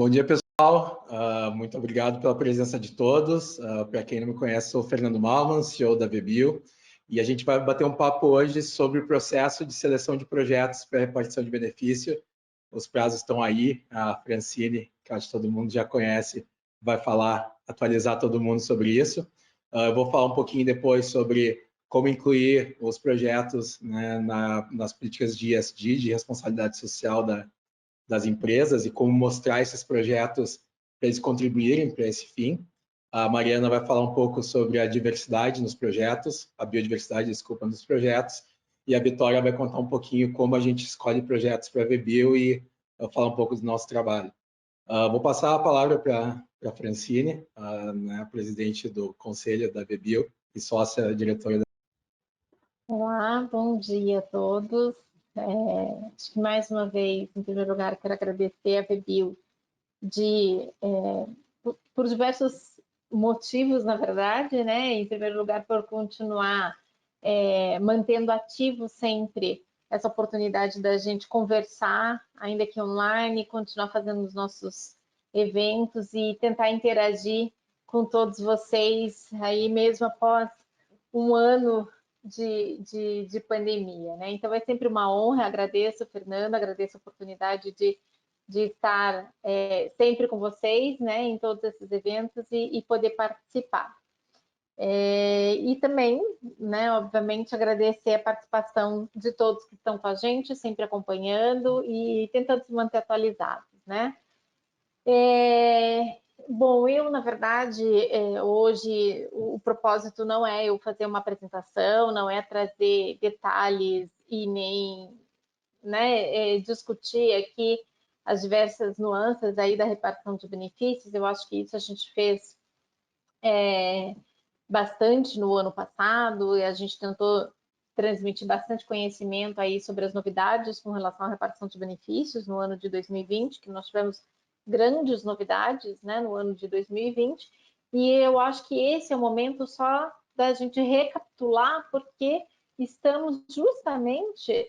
Bom dia, pessoal. Muito obrigado pela presença de todos. Para quem não me conhece, sou o Fernando Malman, CEO da VBio, e a gente vai bater um papo hoje sobre o processo de seleção de projetos para repartição de benefício. Os prazos estão aí. A Francine, que acho que todo mundo já conhece, vai atualizar todo mundo sobre isso. Eu vou falar um pouquinho depois sobre como incluir os projetos, né, nas políticas de ESG, de responsabilidade social das empresas, e como mostrar esses projetos para eles contribuírem para esse fim. A Mariana vai falar um pouco sobre a diversidade nos projetos, a biodiversidade, desculpa, nos projetos, e a Vitória vai contar um pouquinho como a gente escolhe projetos para a VBio e falar um pouco do nosso trabalho. Vou passar a palavra para a Francine, né, presidente do conselho da VBio e sócia diretora da... Olá, bom dia a todos. Acho que mais uma vez, em primeiro lugar, quero agradecer a VBio por diversos motivos, na verdade, né? Em primeiro lugar, por continuar mantendo ativo sempre essa oportunidade da gente conversar, ainda que online, continuar fazendo os nossos eventos e tentar interagir com todos vocês aí mesmo após um ano de pandemia, né? Então é sempre uma honra, agradeço, Fernando, agradeço a oportunidade de estar sempre com vocês, né, em todos esses eventos e poder participar. E também, né, obviamente, agradecer a participação de todos que estão com a gente, sempre acompanhando e tentando se manter atualizados, né? Bom, eu, na verdade, hoje o propósito não é eu fazer uma apresentação, não é trazer detalhes e nem, né, discutir aqui as diversas nuances aí da repartição de benefícios. Eu acho que isso a gente fez bastante no ano passado e a gente tentou transmitir bastante conhecimento aí sobre as novidades com relação à repartição de benefícios no ano de 2020, que nós tivemos grandes novidades, né, no ano de 2020, e eu acho que esse é o momento só da gente recapitular, porque estamos justamente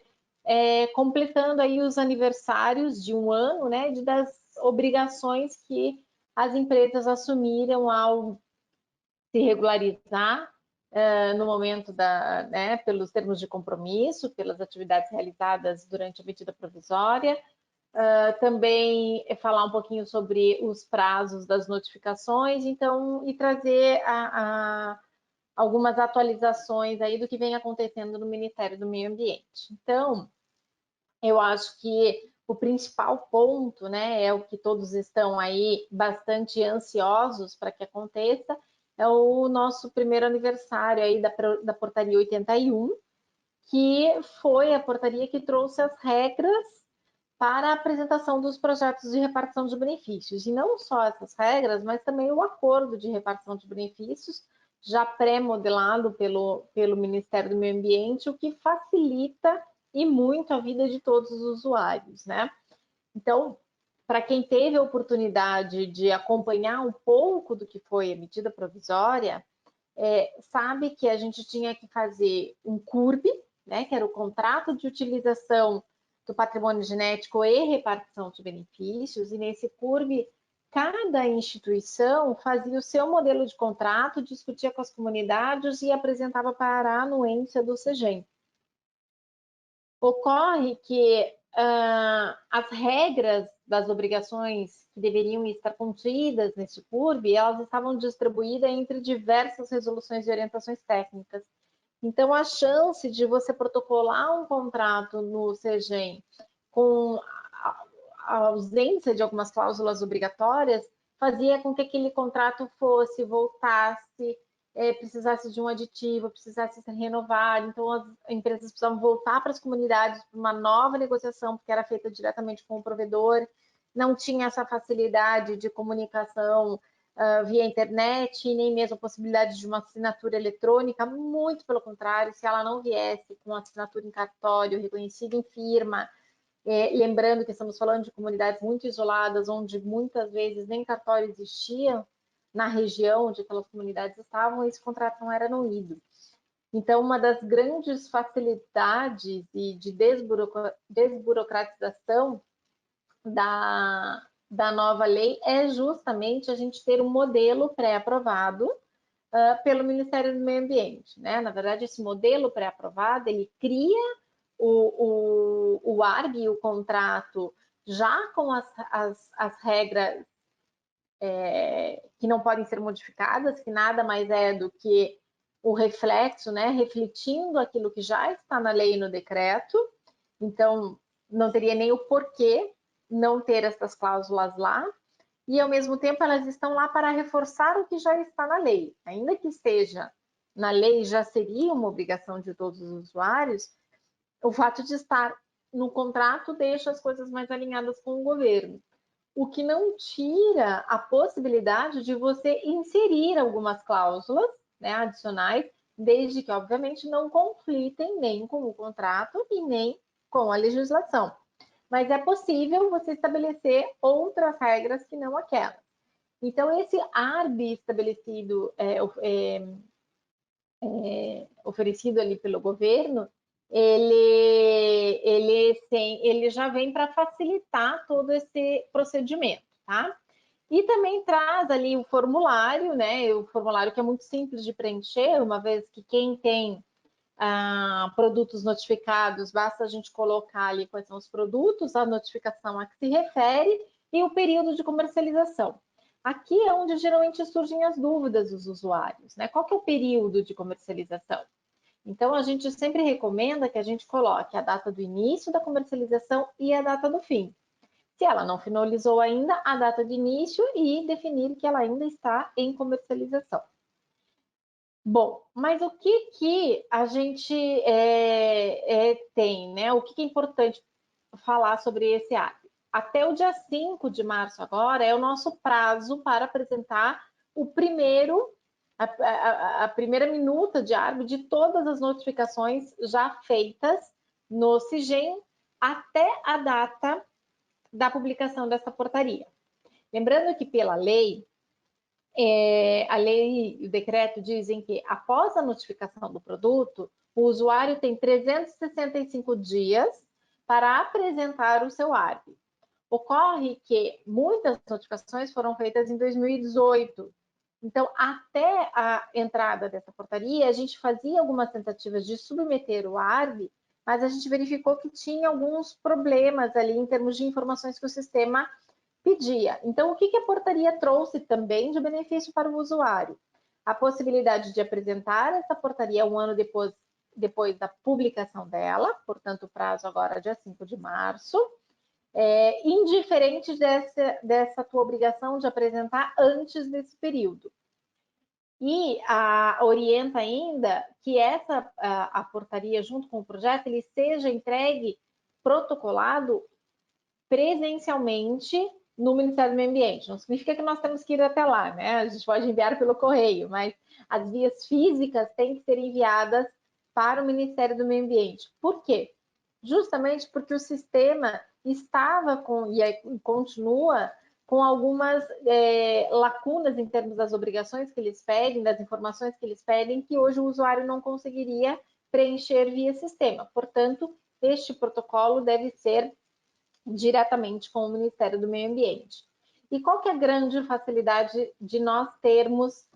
completando aí os aniversários de um ano, né, das obrigações que as empresas assumiram ao se regularizar no momento né, pelos termos de compromisso, pelas atividades realizadas durante a medida provisória. Também falar um pouquinho sobre os prazos das notificações, então, e trazer algumas atualizações aí do que vem acontecendo no Ministério do Meio Ambiente. Então, eu acho que o principal ponto, né, é o que todos estão aí bastante ansiosos para que aconteça, é o nosso primeiro aniversário aí da Portaria 81, que foi a portaria que trouxe as regras para a apresentação dos projetos de repartição de benefícios. E não só essas regras, mas também o acordo de repartição de benefícios, já pré-modelado pelo Ministério do Meio Ambiente, o que facilita e muito a vida de todos os usuários, né? Então, para quem teve a oportunidade de acompanhar um pouco do que foi a medida provisória, sabe que a gente tinha que fazer um CURB, né, que era o contrato de utilização do patrimônio genético e repartição de benefícios, e nesse CURB, cada instituição fazia o seu modelo de contrato, discutia com as comunidades e apresentava para a anuência do CEGEM. Ocorre que as regras das obrigações que deveriam estar contidas neste CURB, elas estavam distribuídas entre diversas resoluções e orientações técnicas. Então, a chance de você protocolar um contrato no CEGEM com a ausência de algumas cláusulas obrigatórias fazia com que aquele contrato voltasse, precisasse de um aditivo, precisasse ser renovado. Então, as empresas precisavam voltar para as comunidades para uma nova negociação, porque era feita diretamente com o provedor, não tinha essa facilidade de comunicação via internet, nem mesmo a possibilidade de uma assinatura eletrônica, muito pelo contrário, se ela não viesse com assinatura em cartório, reconhecida em firma, lembrando que estamos falando de comunidades muito isoladas, onde muitas vezes nem cartório existia na região onde aquelas comunidades estavam, esse contrato não era anuído. Então, uma das grandes facilidades e de desburocratização da nova lei é justamente a gente ter um modelo pré-aprovado pelo Ministério do Meio Ambiente, né? Na verdade, esse modelo pré-aprovado, ele cria o ARB, o contrato, já com as regras que não podem ser modificadas, que nada mais é do que o reflexo, né? Refletindo aquilo que já está na lei e no decreto. Então, não teria nem o porquê não ter essas cláusulas lá, e ao mesmo tempo elas estão lá para reforçar o que já está na lei. Ainda que esteja na lei, já seria uma obrigação de todos os usuários, o fato de estar no contrato deixa as coisas mais alinhadas com o governo. O que não tira a possibilidade de você inserir algumas cláusulas, né, adicionais, desde que, obviamente, não conflitem nem com o contrato e nem com a legislação. Mas é possível você estabelecer outras regras que não aquelas. Então, esse ARB estabelecido, oferecido ali pelo governo, ele já vem para facilitar todo esse procedimento, tá? E também traz ali o formulário, né? O formulário que é muito simples de preencher, uma vez que quem tem produtos notificados, basta a gente colocar ali quais são os produtos, a notificação a que se refere e o período de comercialização. Aqui é onde geralmente surgem as dúvidas dos usuários, né? Qual que é o período de comercialização? Então, a gente sempre recomenda que a gente coloque a data do início da comercialização e a data do fim. Se ela não finalizou ainda, a data de início e definir que ela ainda está em comercialização. Bom, mas o que a gente tem, né? O que é importante falar sobre esse ARB? Até o dia 5 de março agora é o nosso prazo para apresentar a primeira minuta de ARB de todas as notificações já feitas no SIGEM até a data da publicação dessa portaria. Lembrando que pela lei, a lei e o decreto dizem que após a notificação do produto, o usuário tem 365 dias para apresentar o seu ARB. Ocorre que muitas notificações foram feitas em 2018. Então, até a entrada dessa portaria, a gente fazia algumas tentativas de submeter o ARB, mas a gente verificou que tinha alguns problemas ali em termos de informações que o sistema pedia. Então, o que a portaria trouxe também de benefício para o usuário? A possibilidade de apresentar essa portaria um ano depois da publicação dela, portanto, o prazo agora é dia 5 de março, indiferente dessa tua obrigação de apresentar antes desse período. E orienta ainda que a portaria, junto com o projeto, ele seja entregue protocolado presencialmente no Ministério do Meio Ambiente. Não significa que nós temos que ir até lá, né? A gente pode enviar pelo correio, mas as vias físicas têm que ser enviadas para o Ministério do Meio Ambiente. Por quê? Justamente porque o sistema estava e continua com algumas lacunas em termos das obrigações que eles pedem, das informações que eles pedem, que hoje o usuário não conseguiria preencher via sistema. Portanto, este protocolo deve ser diretamente com o Ministério do Meio Ambiente. E qual que é a grande facilidade de nós termos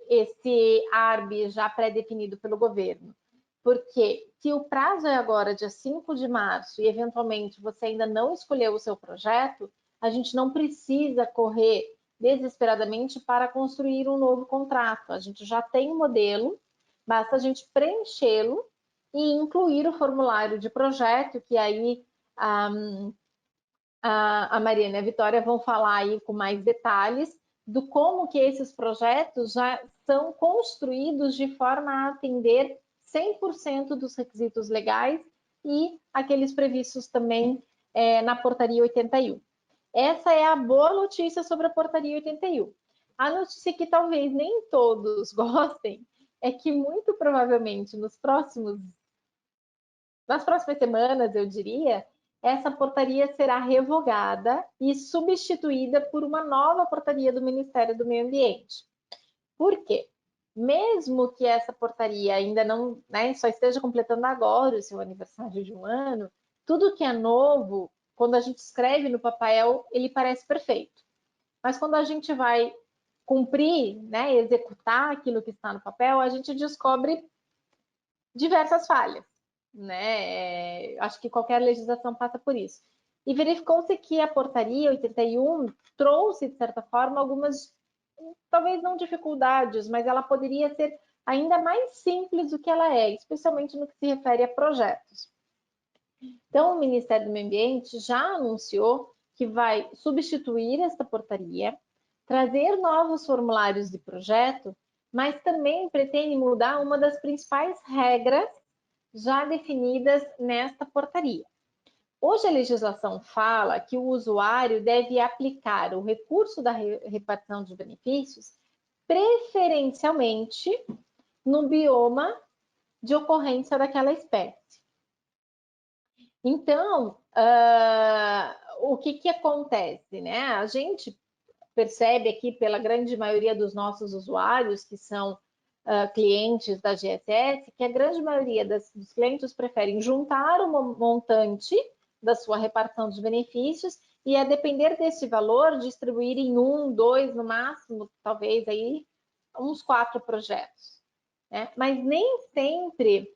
esse ARB já pré-definido pelo governo? Porque se o prazo é agora dia 5 de março e eventualmente você ainda não escolheu o seu projeto, a gente não precisa correr desesperadamente para construir um novo contrato. A gente já tem um modelo, basta a gente preenchê-lo e incluir o formulário de projeto, que aí a Mariana e a Vitória vão falar aí com mais detalhes do como que esses projetos já são construídos de forma a atender 100% dos requisitos legais e aqueles previstos também na portaria 81. Essa é a boa notícia sobre a portaria 81. A notícia que talvez nem todos gostem é que muito provavelmente nas próximas semanas, eu diria, essa portaria será revogada e substituída por uma nova portaria do Ministério do Meio Ambiente. Por quê? Mesmo que essa portaria ainda não, né, só esteja completando agora o seu aniversário de um ano, tudo que é novo quando a gente escreve no papel, ele parece perfeito. Mas quando a gente vai cumprir, né, executar aquilo que está no papel, a gente descobre diversas falhas, né? Acho que qualquer legislação passa por isso. E verificou-se que a portaria 81 trouxe, de certa forma, algumas, talvez não dificuldades, mas ela poderia ser ainda mais simples do que ela é, especialmente no que se refere a projetos. Então, o Ministério do Meio Ambiente já anunciou que vai substituir esta portaria, trazer novos formulários de projeto, mas também pretende mudar uma das principais regras já definidas nesta portaria. Hoje a legislação fala que o usuário deve aplicar o recurso da repartição de benefícios preferencialmente no bioma de ocorrência daquela espécie. Então, o que acontece, né? A gente percebe aqui pela grande maioria dos nossos usuários, que são clientes da GSS, que a grande maioria dos clientes preferem juntar um montante da sua repartição de benefícios e, a depender desse valor, distribuir em 1, 2, no máximo, talvez aí, uns 4 projetos. Né? Mas nem sempre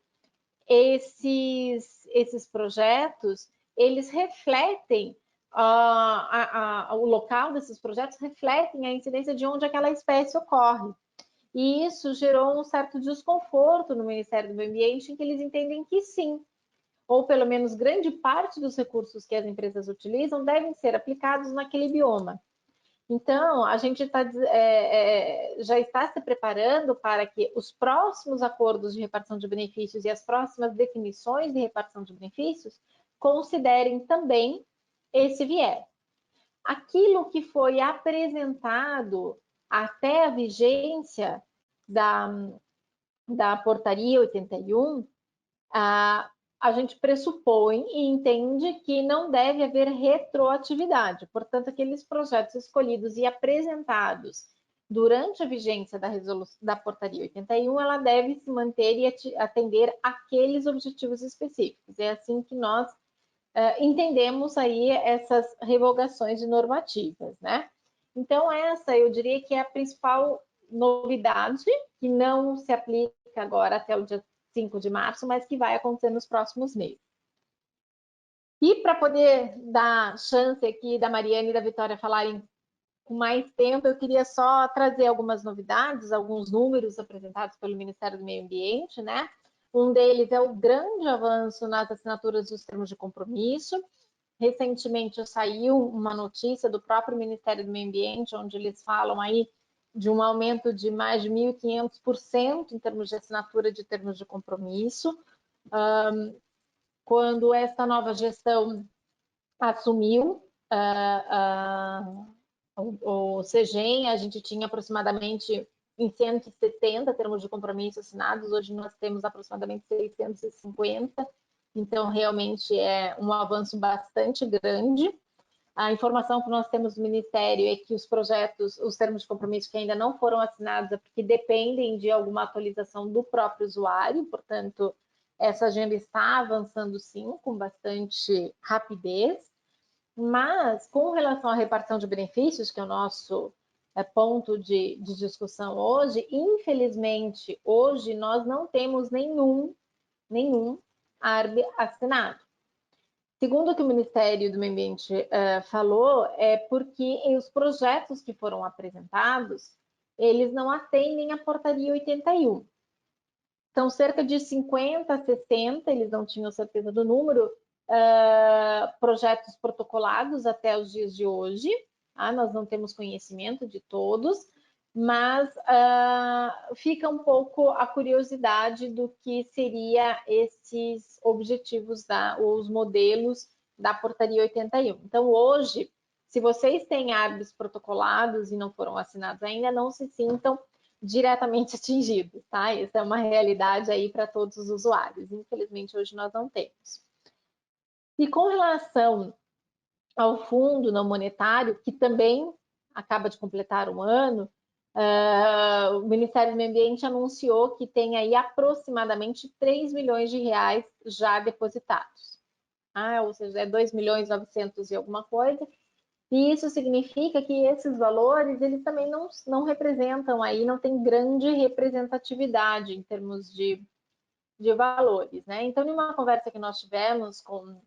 esses projetos, eles refletem, o local desses projetos refletem a incidência de onde aquela espécie ocorre. E isso gerou um certo desconforto no Ministério do Meio Ambiente, em que eles entendem que sim, ou pelo menos grande parte dos recursos que as empresas utilizam devem ser aplicados naquele bioma. Então, a gente já está se preparando para que os próximos acordos de repartição de benefícios e as próximas definições de repartição de benefícios considerem também esse viés. Aquilo que foi apresentado até a vigência da portaria 81, a gente pressupõe e entende que não deve haver retroatividade. Portanto, aqueles projetos escolhidos e apresentados durante a vigência da portaria 81, ela deve se manter e atender aqueles objetivos específicos. É assim que nós entendemos aí essas revogações de normativas, né? Então, essa eu diria que é a principal novidade, que não se aplica agora até o dia 5 de março, mas que vai acontecer nos próximos meses. E para poder dar chance aqui da Mariana e da Vitória falarem com mais tempo, eu queria só trazer algumas novidades, alguns números apresentados pelo Ministério do Meio Ambiente, né? Um deles é o grande avanço nas assinaturas dos termos de compromisso. Recentemente saiu uma notícia do próprio Ministério do Meio Ambiente, onde eles falam aí de um aumento de mais de 1.500% em termos de assinatura de termos de compromisso. Quando esta nova gestão assumiu o CEGEM, a gente tinha aproximadamente em 170 termos de compromisso assinados, hoje nós temos aproximadamente 650, então realmente é um avanço bastante grande. A informação que nós temos do Ministério é que os projetos, os termos de compromisso que ainda não foram assinados é porque dependem de alguma atualização do próprio usuário, portanto, essa agenda está avançando sim, com bastante rapidez, mas com relação à repartição de benefícios, que é o nosso ponto de discussão hoje, infelizmente, hoje nós não temos nenhum ARB assinado. Segundo o que o Ministério do Meio Ambiente falou, é porque os projetos que foram apresentados, eles não atendem à portaria 81. São cerca de 50, 60, eles não tinham certeza do número, projetos protocolados até os dias de hoje. Nós não temos conhecimento de todos, mas fica um pouco a curiosidade do que seria esses objetivos, os modelos da portaria 81. Então, hoje, se vocês têm ARBs protocolados e não foram assinados ainda, não se sintam diretamente atingidos, tá? Essa é uma realidade aí para todos os usuários. Infelizmente, hoje nós não temos. E com relação ao fundo não monetário, que também acaba de completar um ano, o Ministério do Meio Ambiente anunciou que tem aí aproximadamente 3 milhões de reais já depositados. ou seja, é 2.900.000 e alguma coisa, e isso significa que esses valores, eles também não representam aí, não tem grande representatividade em termos de valores, né? Então, em uma conversa que nós tivemos com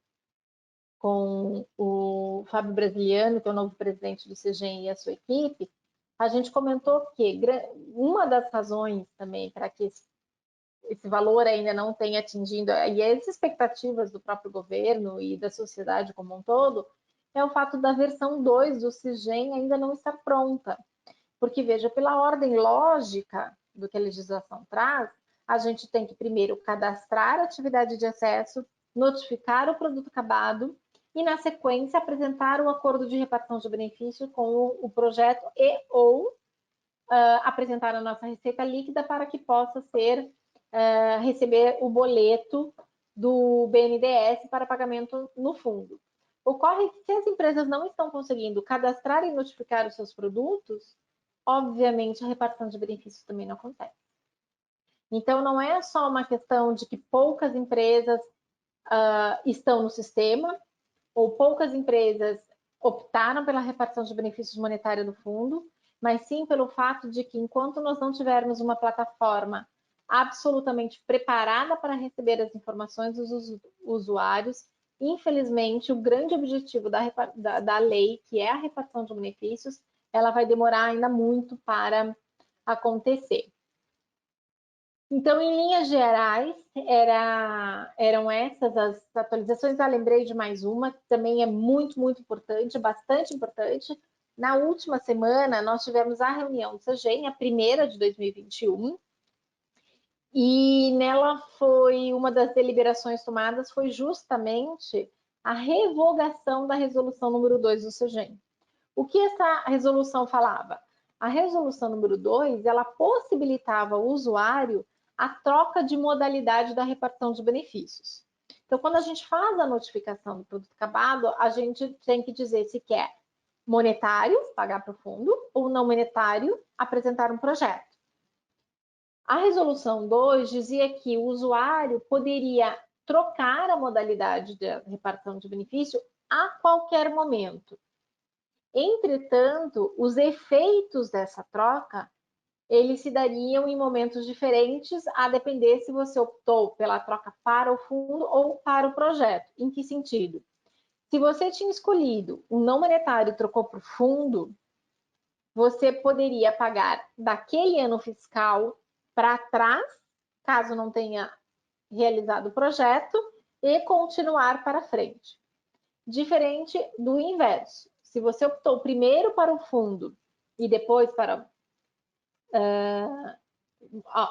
o Fábio Brasiliano, que é o novo presidente do CGEM, e a sua equipe, a gente comentou que uma das razões também para que esse valor ainda não tenha atingido, e as expectativas do próprio governo e da sociedade como um todo, é o fato da versão 2 do CISGEM ainda não estar pronta. Porque, veja, pela ordem lógica do que a legislação traz, a gente tem que primeiro cadastrar a atividade de acesso, notificar o produto acabado e, na sequência, apresentar o acordo de repartição de benefício com o projeto e ou apresentar a nossa receita líquida para que possa ser receber o boleto do BNDES para pagamento no fundo. Ocorre que se as empresas não estão conseguindo cadastrar e notificar os seus produtos, obviamente a repartição de benefícios também não acontece. Então, não é só uma questão de que poucas empresas estão no sistema, ou poucas empresas optaram pela repartição de benefícios monetários do fundo, mas sim pelo fato de que enquanto nós não tivermos uma plataforma absolutamente preparada para receber as informações dos usuários, infelizmente, o grande objetivo da lei, que é a repartição de benefícios, ela vai demorar ainda muito para acontecer. Então, em linhas gerais, eram essas as atualizações. Lembrei de mais uma, que também é muito, muito importante, bastante importante. Na última semana, nós tivemos a reunião do CGEM, a primeira de 2021, e nela foi, uma das deliberações tomadas foi justamente a revogação da resolução número 2 do CGEM. O que essa resolução falava? A resolução número 2, ela possibilitava ao usuário a troca de modalidade da repartição de benefícios. Então, quando a gente faz a notificação do produto acabado, a gente tem que dizer se quer monetário, pagar para o fundo, ou não monetário, apresentar um projeto. A resolução 2 dizia que o usuário poderia trocar a modalidade de repartição de benefício a qualquer momento. Entretanto, os efeitos dessa troca, eles se dariam em momentos diferentes, a depender se você optou pela troca para o fundo ou para o projeto. Em que sentido? Se você tinha escolhido um não monetário e trocou para o fundo, você poderia pagar daquele ano fiscal para trás, caso não tenha realizado o projeto, e continuar para frente. Diferente do inverso. Se você optou primeiro para o fundo e depois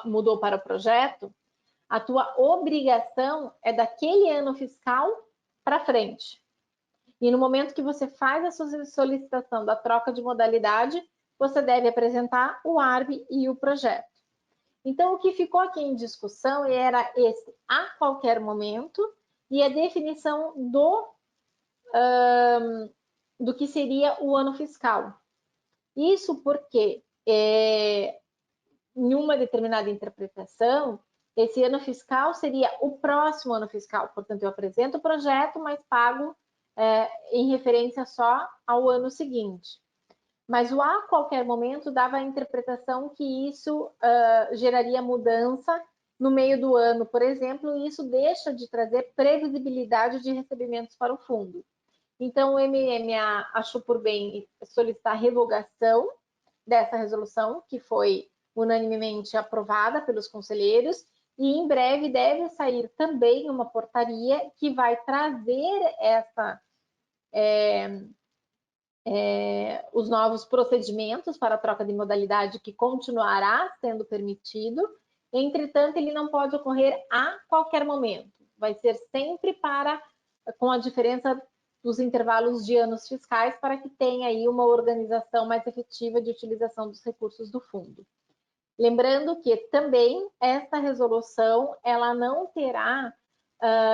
mudou para o projeto, a tua obrigação é daquele ano fiscal para frente. E no momento que você faz a sua solicitação da troca de modalidade, você deve apresentar o ARB e o projeto. Então, o que ficou aqui em discussão era esse a qualquer momento e a definição do que seria o ano fiscal. Isso porque, em uma determinada interpretação, esse ano fiscal seria o próximo ano fiscal. Portanto, eu apresento o projeto, mas pago em referência só ao ano seguinte. Mas o a qualquer momento dava a interpretação que isso geraria mudança no meio do ano, por exemplo, e isso deixa de trazer previsibilidade de recebimentos para o fundo. Então, o MMA achou por bem solicitar a revogação dessa resolução, que foi unanimemente aprovada pelos conselheiros, e em breve deve sair também uma portaria que vai trazer os novos procedimentos para a troca de modalidade, que continuará sendo permitido. Entretanto, ele não pode ocorrer a qualquer momento. Vai ser sempre com a diferença dos intervalos de anos fiscais, para que tenha aí uma organização mais efetiva de utilização dos recursos do fundo. Lembrando que também esta resolução, ela não terá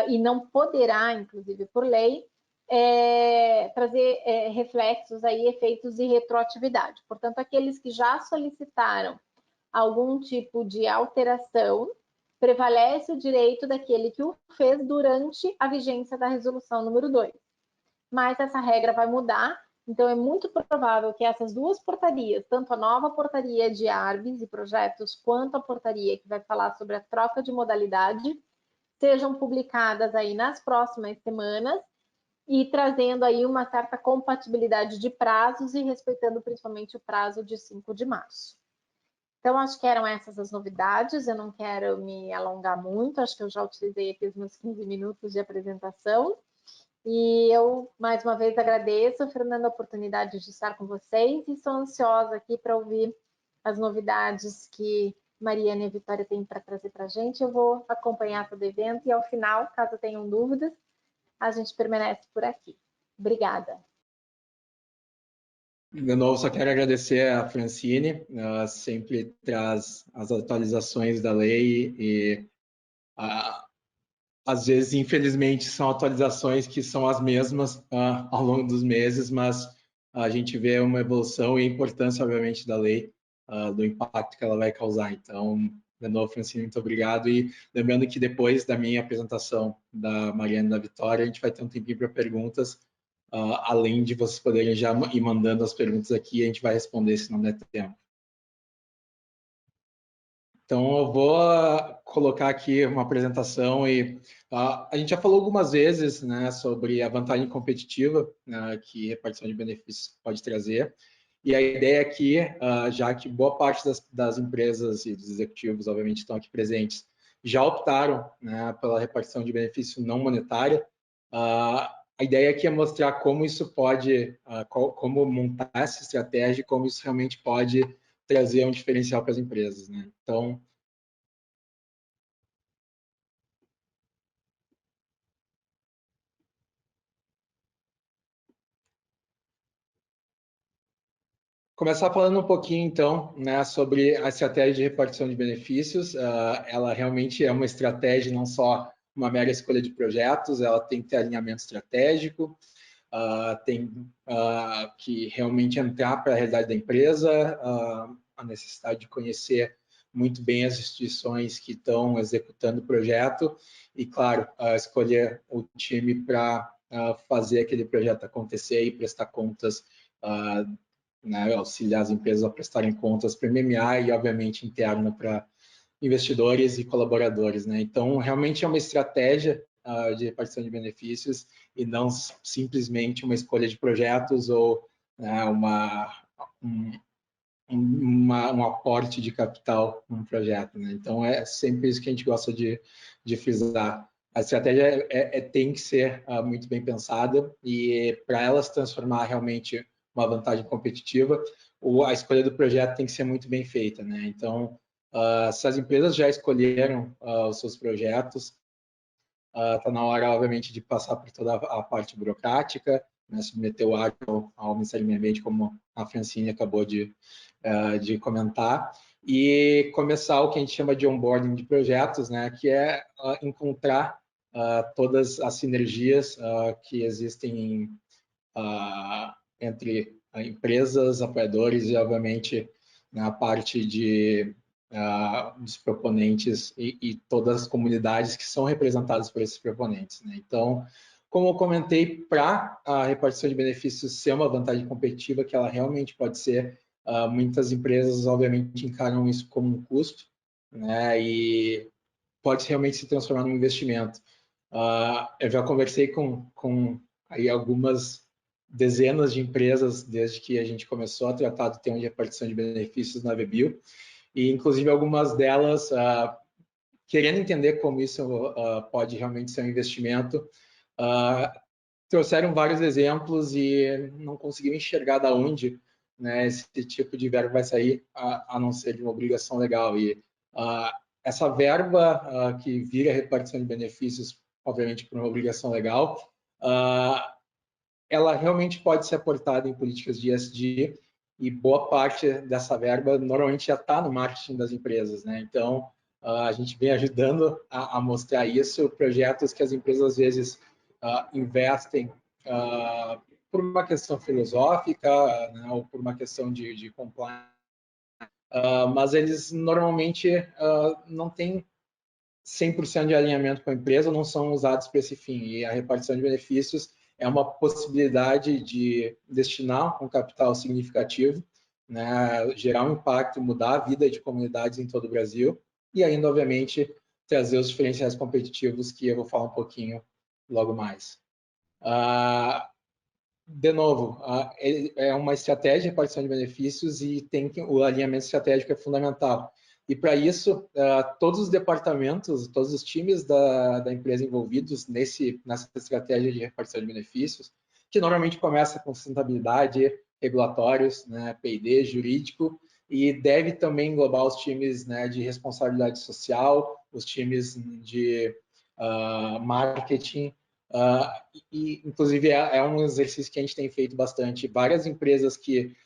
e não poderá, inclusive por lei, trazer reflexos aí, efeitos de retroatividade. Portanto, aqueles que já solicitaram algum tipo de alteração prevalece o direito daquele que o fez durante a vigência da resolução número 2. Mas essa regra vai mudar, então é muito provável que essas duas portarias, tanto a nova portaria de ARBs e projetos, quanto a portaria que vai falar sobre a troca de modalidade, sejam publicadas aí nas próximas semanas e trazendo aí uma certa compatibilidade de prazos e respeitando principalmente o prazo de 5 de março. Então, acho que eram essas as novidades, eu não quero me alongar muito, acho que eu já utilizei aqui os meus 15 minutos de apresentação. E eu, mais uma vez, agradeço, Fernando, a oportunidade de estar com vocês e estou ansiosa aqui para ouvir as novidades que Mariana e a Vitória têm para trazer para a gente. Eu vou acompanhar todo o evento e, ao final, caso tenham dúvidas, a gente permanece por aqui. Obrigada. De novo, só quero agradecer a Francine, ela sempre traz as atualizações da lei e, às vezes, infelizmente, são atualizações que são as mesmas ao longo dos meses, mas a gente vê uma evolução e a importância, obviamente, da lei, do impacto que ela vai causar. Então, de novo, Francine, muito obrigado. E lembrando que depois da minha apresentação da Mariana e da Vitória, a gente vai ter um tempinho para perguntas, além de vocês poderem já ir mandando as perguntas aqui, a gente vai responder se não der tempo. Então, eu vou colocar aqui uma apresentação e a gente já falou algumas vezes, né, sobre a vantagem competitiva, que repartição de benefícios pode trazer. E a ideia aqui, já que boa parte das empresas e dos executivos, obviamente, estão aqui presentes, já optaram, né, pela repartição de benefício não monetária, a ideia aqui é mostrar como isso pode, como montar essa estratégia e como isso realmente pode trazer um diferencial para as empresas, né? Então, começar falando um pouquinho, então, né, sobre a estratégia de repartição de benefícios. Ela realmente é uma estratégia, não só uma mera escolha de projetos, ela tem que ter alinhamento estratégico, tem que realmente entrar para a realidade da empresa, a necessidade de conhecer muito bem as instituições que estão executando o projeto e, claro, escolher o time para fazer aquele projeto acontecer e prestar contas, né, auxiliar as empresas a prestarem contas para MMA e, obviamente, interna para investidores e colaboradores, né? Então, realmente é uma estratégia de repartição de benefícios e não simplesmente uma escolha de projetos ou um aporte de capital num projeto, né? Então, é sempre isso que a gente gosta de frisar. A estratégia tem que ser muito bem pensada e para ela se transformar realmente uma vantagem competitiva, a escolha do projeto tem que ser muito bem feita, né? Então, se as empresas já escolheram os seus projetos, está na hora, obviamente, de passar por toda a parte burocrática, né, submeter o ato ao Ministério do Meio Ambiente, como a Francine acabou de comentar, e começar o que a gente chama de onboarding de projetos, né, que é encontrar todas as sinergias que existem entre empresas, apoiadores e, obviamente, na parte dos proponentes e todas as comunidades que são representadas por esses proponentes, né? Então, como eu comentei, para a repartição de benefícios ser uma vantagem competitiva, que ela realmente pode ser, muitas empresas, obviamente, encaram isso como um custo, né? E pode realmente se transformar num investimento. Eu já conversei com aí algumas dezenas de empresas desde que a gente começou a tratar do tema de repartição de benefícios na VBio, e inclusive algumas delas querendo entender como isso pode realmente ser um investimento, trouxeram vários exemplos e não conseguiram enxergar da onde, né, esse tipo de verba vai sair, a não ser de uma obrigação legal. E essa verba que vira repartição de benefícios, obviamente por uma obrigação legal, ela realmente pode ser aportada em políticas de ESG e boa parte dessa verba normalmente já está no marketing das empresas, né? Então, a gente vem ajudando a mostrar isso, projetos que as empresas às vezes investem por uma questão filosófica, né, ou por uma questão de compliance, mas eles normalmente não têm 100% de alinhamento com a empresa, não são usados para esse fim. E a repartição de benefícios é uma possibilidade de destinar um capital significativo, né, gerar um impacto, mudar a vida de comunidades em todo o Brasil e ainda, obviamente, trazer os diferenciais competitivos que eu vou falar um pouquinho logo mais. De novo, é uma estratégia de repartição de benefícios e o alinhamento estratégico é fundamental. E para isso, todos os departamentos, todos os times da empresa envolvidos nessa estratégia de repartição de benefícios, que normalmente começa com sustentabilidade, regulatórios, né, P&D, jurídico, e deve também englobar os times, né, de responsabilidade social, os times de marketing, e inclusive é um exercício que a gente tem feito bastante. Várias empresas que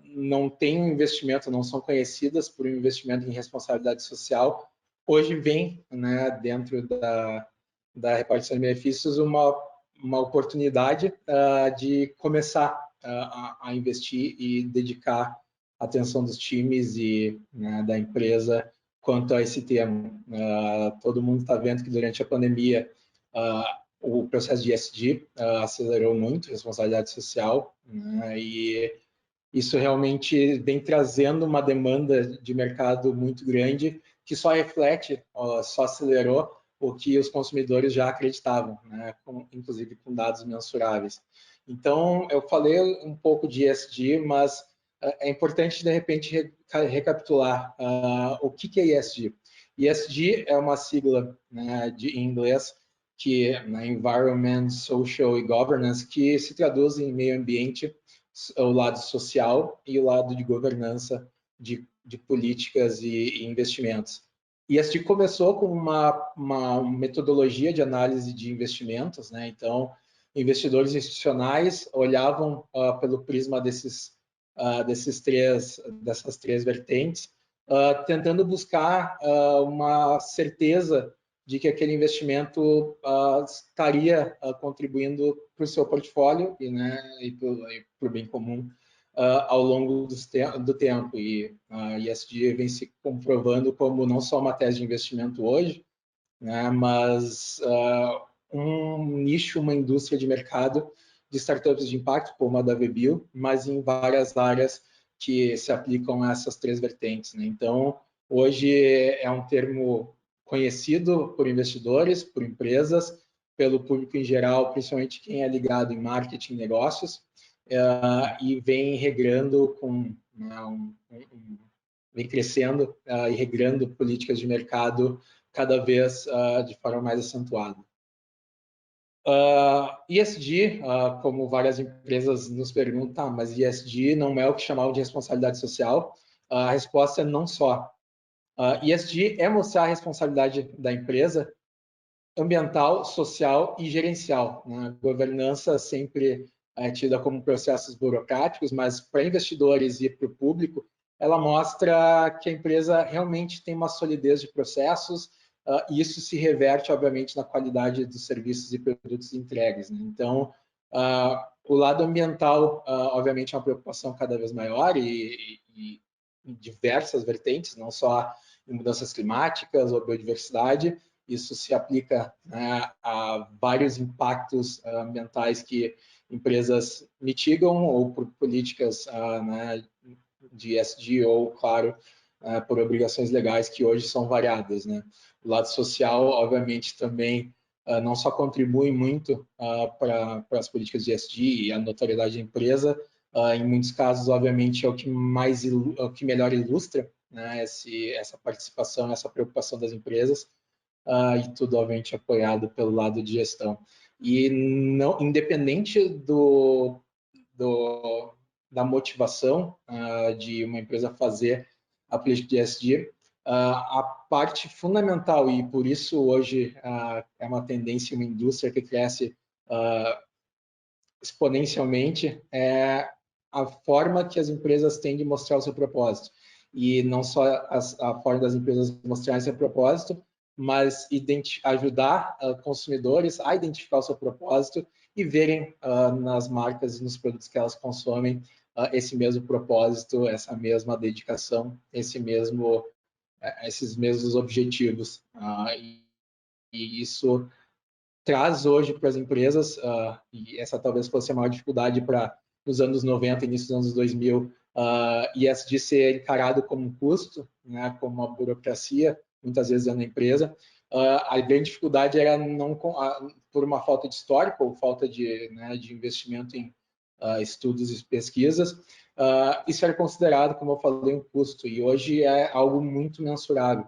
não têm um investimento, não são conhecidas por um investimento em responsabilidade social, hoje vem, né, dentro da repartição de benefícios uma oportunidade de começar a investir e dedicar a atenção dos times e, né, da empresa quanto a esse tema. Todo mundo está vendo que durante a pandemia o processo de ESG acelerou muito, responsabilidade social, né, e isso realmente vem trazendo uma demanda de mercado muito grande que só reflete, só acelerou o que os consumidores já acreditavam, né, inclusive com dados mensuráveis. Então, eu falei um pouco de ESG, mas é importante, de repente, recapitular o que é ESG. ESG é uma sigla, né, em inglês, que é Environment, Social e Governance, que se traduz em meio ambiente, o lado social e o lado de governança de políticas e investimentos. E ESG começou com uma metodologia de análise de investimentos, né? Então, investidores institucionais olhavam pelo prisma dessas três vertentes, tentando buscar uma certeza de que aquele investimento estaria contribuindo para o seu portfólio e para o bem comum ao longo do tempo. E a ESG vem se comprovando como não só uma tese de investimento hoje, né, mas um nicho, uma indústria de mercado de startups de impacto, como a da VBio, mas em várias áreas que se aplicam a essas três vertentes, né? Então, hoje é um termo conhecido por investidores, por empresas, pelo público em geral, principalmente quem é ligado em marketing e negócios, e vem regrando vem crescendo e regrando políticas de mercado cada vez de forma mais acentuada. ESG, como várias empresas nos perguntam, mas ESG não é o que chamavam de responsabilidade social? A resposta é não só. ESG é mostrar a responsabilidade da empresa ambiental, social e gerencial, né? Governança sempre é tida como processos burocráticos, mas para investidores e para o público, ela mostra que a empresa realmente tem uma solidez de processos, e isso se reverte, obviamente, na qualidade dos serviços e produtos entregues, né? Então, o lado ambiental, obviamente, é uma preocupação cada vez maior e em diversas vertentes, não só em mudanças climáticas ou biodiversidade. Isso se aplica, né, a vários impactos ambientais que empresas mitigam ou por políticas né, de ESG ou, claro, por obrigações legais que hoje são variadas, né? O lado social, obviamente, também não só contribui muito para as políticas de ESG e a notoriedade da empresa, em muitos casos, obviamente, é o que melhor ilustra, né, essa participação, essa preocupação das empresas, e tudo, obviamente, apoiado pelo lado de gestão. E não, independente da motivação de uma empresa fazer a política de ESG, a parte fundamental, e por isso hoje é uma tendência, uma indústria que cresce exponencialmente, é a forma que as empresas têm de mostrar o seu propósito. E não só a forma das empresas mostrarem seu propósito, mas ajudar consumidores a identificar o seu propósito e verem nas marcas e nos produtos que elas consomem esse mesmo propósito, essa mesma dedicação, esse mesmo esses mesmos objetivos. E isso traz hoje para as empresas, e essa talvez fosse a maior dificuldade para nos anos 90, início dos anos 2000, ESG ser encarado como um custo, né, como uma burocracia, muitas vezes na empresa. A grande dificuldade era não, por uma falta de histórico ou falta de, né, de investimento em estudos e pesquisas, isso era considerado, como eu falei, um custo, e hoje é algo muito mensurável,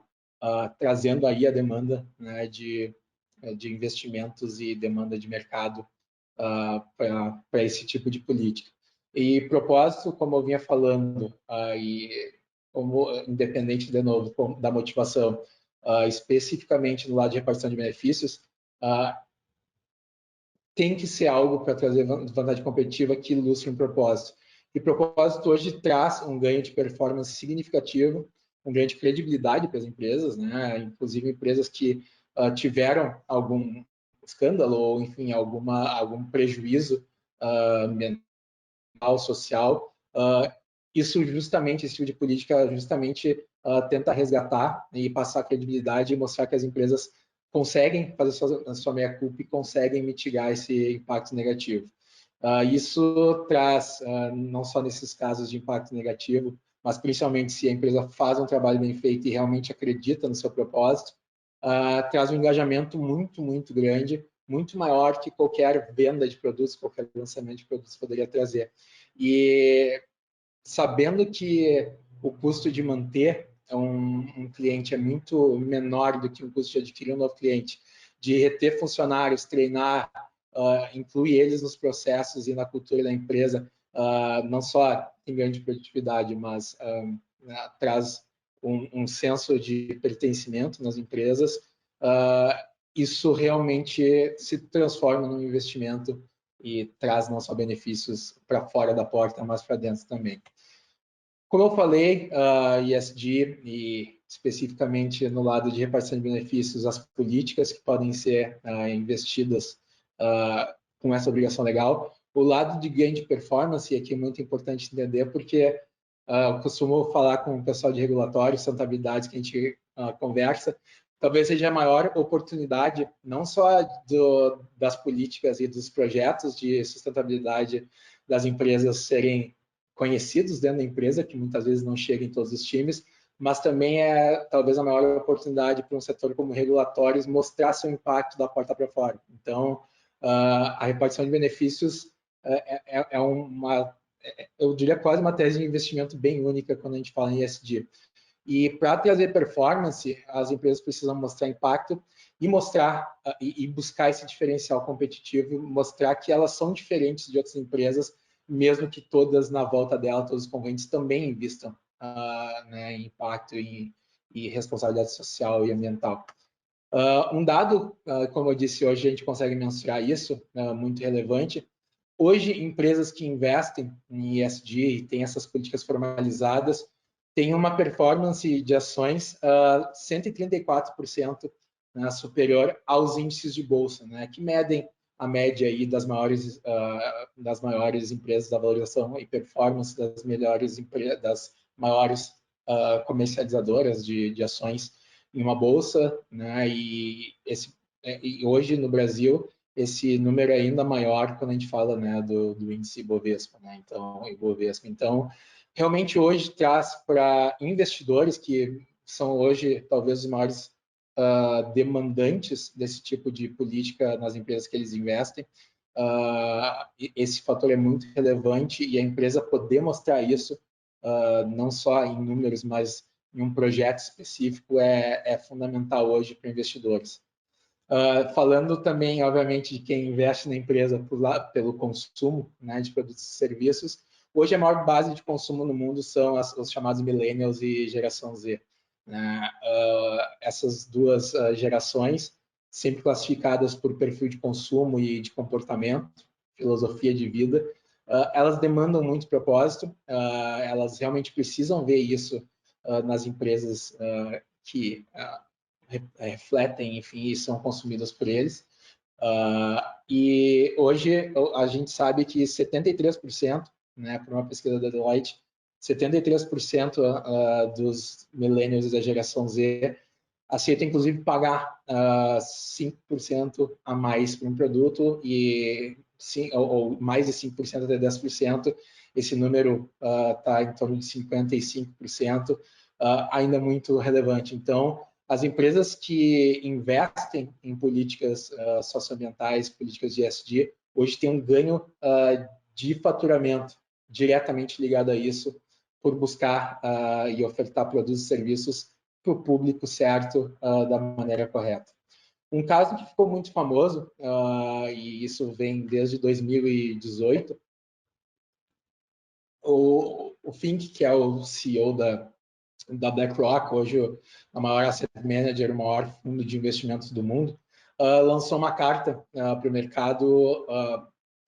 trazendo aí a demanda, né, de investimentos e demanda de mercado para esse tipo de política. E propósito, como eu vinha falando, e como, independente, de novo, da motivação, especificamente no lado de repartição de benefícios, tem que ser algo para trazer vantagem competitiva que ilustre um propósito. E propósito hoje traz um ganho de performance significativo, um ganho de credibilidade para as empresas, né? Inclusive empresas que tiveram algum escândalo ou, enfim, algum prejuízo mental, social. Isso justamente, esse tipo de política justamente tenta resgatar e passar credibilidade e mostrar que as empresas conseguem fazer a sua meia-culpa e conseguem mitigar esse impacto negativo. Isso traz, não só nesses casos de impacto negativo, mas principalmente se a empresa faz um trabalho bem feito e realmente acredita no seu propósito, traz um engajamento muito, muito grande, muito maior que qualquer venda de produtos, qualquer lançamento de produtos poderia trazer. E sabendo que o custo de manter um cliente é muito menor do que o custo de adquirir um novo cliente, de reter funcionários, treinar, incluir eles nos processos e na cultura da empresa, não só em grande produtividade, mas traz um senso de pertencimento nas empresas, isso realmente se transforma num investimento e traz não só benefícios para fora da porta, mas para dentro também. Como eu falei, ESG e especificamente no lado de repartição de benefícios, as políticas que podem ser investidas com essa obrigação legal. O lado de ganho de performance aqui é muito importante entender, porque eu costumo falar com o pessoal de regulatório, sustentabilidade, que a gente conversa, talvez seja a maior oportunidade, não só das políticas e dos projetos de sustentabilidade das empresas serem conhecidos dentro da empresa, que muitas vezes não chegam em todos os times, mas também é talvez a maior oportunidade para um setor como regulatórios mostrar seu impacto da porta para fora. Então, a repartição de benefícios é uma, eu diria quase uma tese de investimento bem única quando a gente fala em ESG. E para trazer performance, as empresas precisam mostrar impacto e mostrar e buscar esse diferencial competitivo, mostrar que elas são diferentes de outras empresas, mesmo que todas na volta dela, todos os concorrentes também invistam né, em impacto e responsabilidade social e ambiental. Um dado, como eu disse, hoje a gente consegue mensurar isso, muito relevante. Hoje, empresas que investem em ESG e têm essas políticas formalizadas, têm uma performance de ações 134% superior aos índices de bolsa, né, que medem a média aí das maiores empresas da valorização e performance das maiores comercializadoras de ações em uma bolsa, né, e hoje no Brasil esse número é ainda maior quando a gente fala, né, do índice Ibovespa, né? Então, realmente hoje traz para investidores que são hoje talvez os maiores demandantes desse tipo de política nas empresas que eles investem. Esse fator é muito relevante e a empresa poder mostrar isso, não só em números, mas em um projeto específico, é fundamental hoje para investidores. Falando também, obviamente, de quem investe na empresa pelo consumo, né, de produtos e serviços, hoje a maior base de consumo no mundo são os chamados millennials e geração Z. Né? Essas duas gerações, sempre classificadas por perfil de consumo e de comportamento, filosofia de vida, elas demandam muito propósito, elas realmente precisam ver isso nas empresas que refletem, enfim, e são consumidas por eles. E hoje a gente sabe que 73%, né, por uma pesquisa da Deloitte, 73% dos millennials da geração Z aceita, inclusive, pagar 5% a mais por um produto, ou mais de 5% até 10%. Esse número está em torno de 55%, ainda muito relevante. Então, as empresas que investem em políticas socioambientais, políticas de ESG, hoje têm um ganho de faturamento diretamente ligado a isso, por buscar e ofertar produtos e serviços para o público certo, da maneira correta. Um caso que ficou muito famoso, e isso vem desde 2018, o Fink, que é o CEO da BlackRock, hoje a maior asset manager, o maior fundo de investimentos do mundo, lançou uma carta para o mercado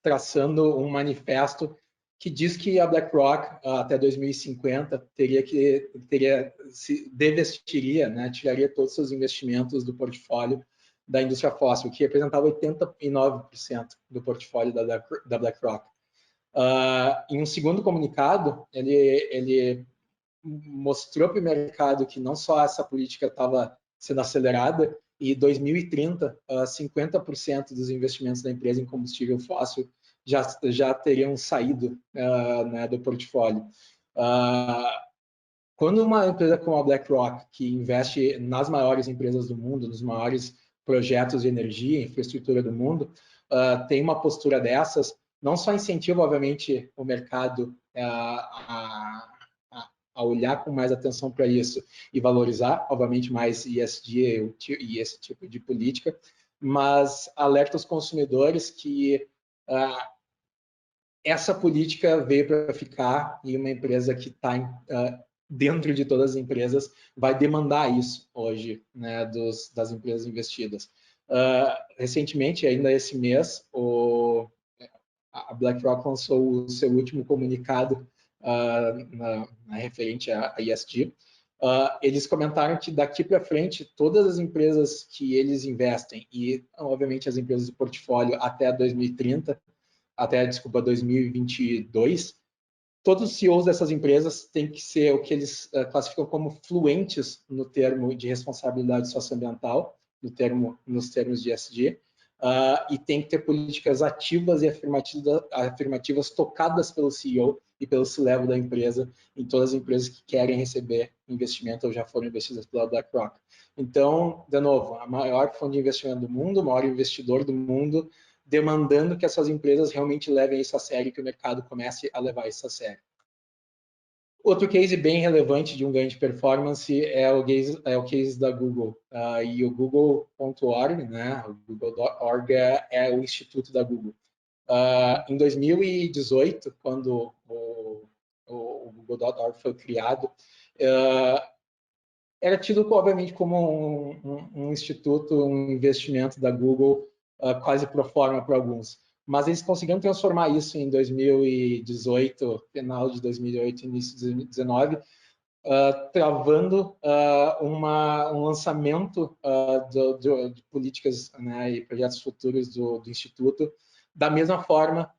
traçando um manifesto que diz que a BlackRock até 2050 se devestiria, né, tiraria todos os seus investimentos do portfólio da indústria fóssil, que representava 89% do portfólio da BlackRock. Em um segundo comunicado, ele mostrou para o mercado que não só essa política estava sendo acelerada, e em 2030, 50% dos investimentos da empresa em combustível fóssil já teriam saído né, do portfólio. Quando uma empresa como a BlackRock, que investe nas maiores empresas do mundo, nos maiores projetos de energia, infraestrutura do mundo, tem uma postura dessas, não só incentiva, obviamente, o mercado a olhar com mais atenção para isso e valorizar, obviamente, mais ESG e esse tipo de política, mas alerta os consumidores que essa política veio para ficar, e uma empresa que está dentro de todas as empresas vai demandar isso hoje, né, das empresas investidas. Recentemente, ainda esse mês, a BlackRock lançou o seu último comunicado referente a ESG. Eles comentaram que daqui para frente, todas as empresas que eles investem, e obviamente as empresas do portfólio até 2030, desculpa, 2022, todos os CEOs dessas empresas têm que ser o que eles classificam como fluentes no termo de responsabilidade socioambiental, nos termos de ESG, e tem que ter políticas ativas e afirmativas tocadas pelo CEO e pelo C-level da empresa, em todas as empresas que querem receber investimento ou já foram investidas pela BlackRock. Então, de novo, a maior fundo de investimento do mundo, o maior investidor do mundo, demandando que essas empresas realmente levem isso a sério e que o mercado comece a levar isso a sério. Outro case bem relevante de um ganho de performance é o case da Google. E o Google.org, né? O Google.org é o instituto da Google. Em 2018, quando o Google.org foi criado, era tido, obviamente, como um instituto, um investimento da Google, quase pro forma para alguns. Mas eles conseguiram transformar isso em 2018, final de 2018, início de 2019, travando um lançamento de políticas, né, e projetos futuros do Instituto, da mesma forma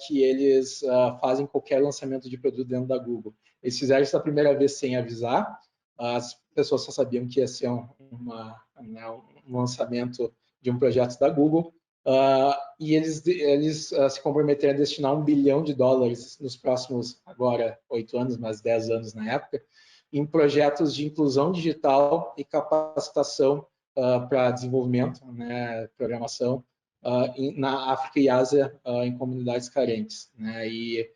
que eles fazem qualquer lançamento de produto dentro da Google. Eles fizeram isso a primeira vez sem avisar, as pessoas só sabiam que ia ser um lançamento de um projeto da Google, e eles se comprometeram a destinar $1 bilhão nos próximos, agora 8 anos, mas 10 anos na época, em projetos de inclusão digital e capacitação para desenvolvimento, né, programação, na África e Ásia, em comunidades carentes, né? E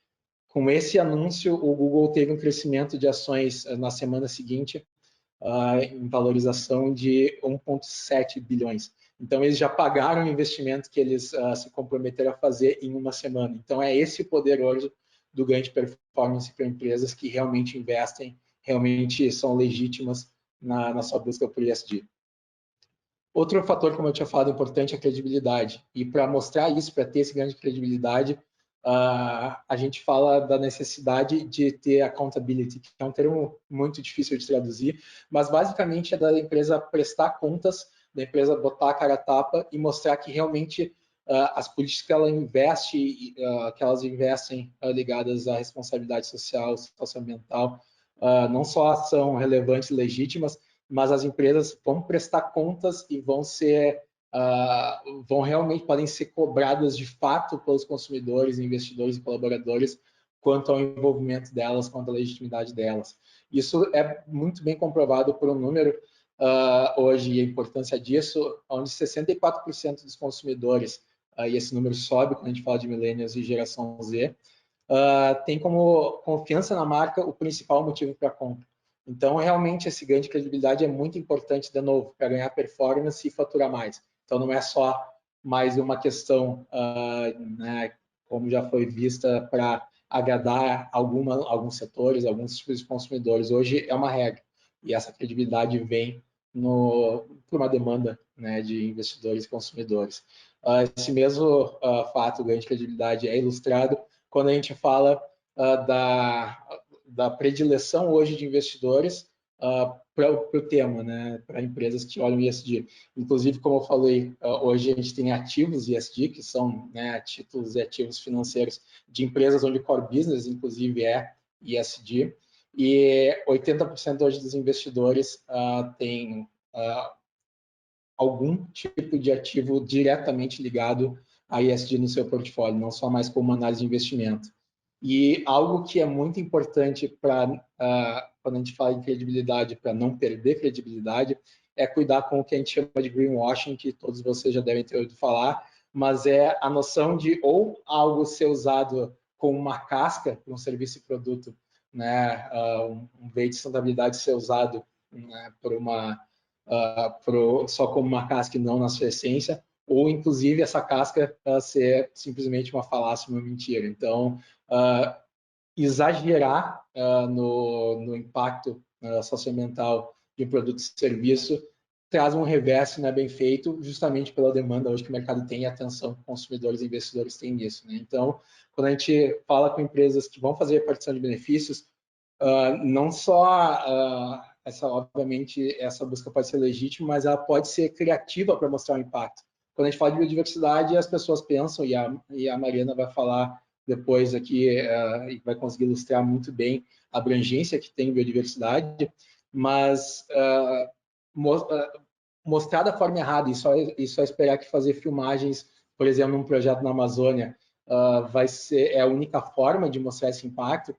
com esse anúncio, o Google teve um crescimento de ações na semana seguinte, em valorização de 1,7 bilhões. Então, eles já pagaram o investimento que eles se comprometeram a fazer em uma semana. Então, é esse o poder hoje do ganho de performance para empresas que realmente investem, realmente são legítimas na sua busca por ESG. Outro fator, como eu tinha falado, importante é a credibilidade. E para mostrar isso, para ter esse ganho de credibilidade, a gente fala da necessidade de ter accountability, que é um termo muito difícil de traduzir, mas basicamente é da empresa prestar contas, da empresa botar a cara a tapa e mostrar que realmente as políticas que ela investe, que elas investem ligadas à responsabilidade social, socioambiental, não só são relevantes e legítimas, mas as empresas vão prestar contas e vão realmente podem ser cobradas de fato pelos consumidores, investidores e colaboradores quanto ao envolvimento delas, quanto à legitimidade delas. Isso é muito bem comprovado por um número hoje, a importância disso, onde 64% dos consumidores, e esse número sobe quando a gente fala de millennials e geração Z, tem como confiança na marca o principal motivo para a compra. Então, realmente, esse ganho de credibilidade é muito importante, de novo, para ganhar performance e faturar mais. Então, não é só mais uma questão, né, como já foi vista, para agradar alguns setores, alguns tipos de consumidores. Hoje é uma regra. E essa credibilidade vem por uma demanda, né, de investidores e consumidores. Esse mesmo fato, o ganho de credibilidade, é ilustrado quando a gente fala da predileção hoje de investidores para o tema, né, para empresas que olham ESG. Inclusive, como eu falei, hoje a gente tem ativos ESG, que são, né, títulos e ativos financeiros de empresas onde o core business, inclusive, é ESG, e 80% hoje dos investidores têm algum tipo de ativo diretamente ligado a ESG no seu portfólio, não só mais como análise de investimento. E algo que é muito importante para, quando a gente fala em credibilidade, para não perder credibilidade, é cuidar com o que a gente chama de greenwashing, que todos vocês já devem ter ouvido falar, mas é a noção de ou algo ser usado como uma casca para um serviço e produto, né, um veio de sustentabilidade ser usado, né, só como uma casca e não na sua essência, ou inclusive essa casca ser simplesmente uma falácia, uma mentira. Então, exagerar no impacto socioambiental de um produto e serviço traz um reverso, né, bem feito, justamente pela demanda hoje que o mercado tem e a atenção que consumidores e investidores têm nisso, né? Então, quando a gente fala com empresas que vão fazer repartição de benefícios, não só obviamente, essa busca pode ser legítima, mas ela pode ser criativa para mostrar o impacto. Quando a gente fala de biodiversidade, as pessoas pensam, e a Mariana vai falar depois aqui, e vai conseguir ilustrar muito bem a abrangência que tem biodiversidade, mas mostrar da forma errada e só esperar que fazer filmagens, por exemplo, num projeto na Amazônia, é a única forma de mostrar esse impacto,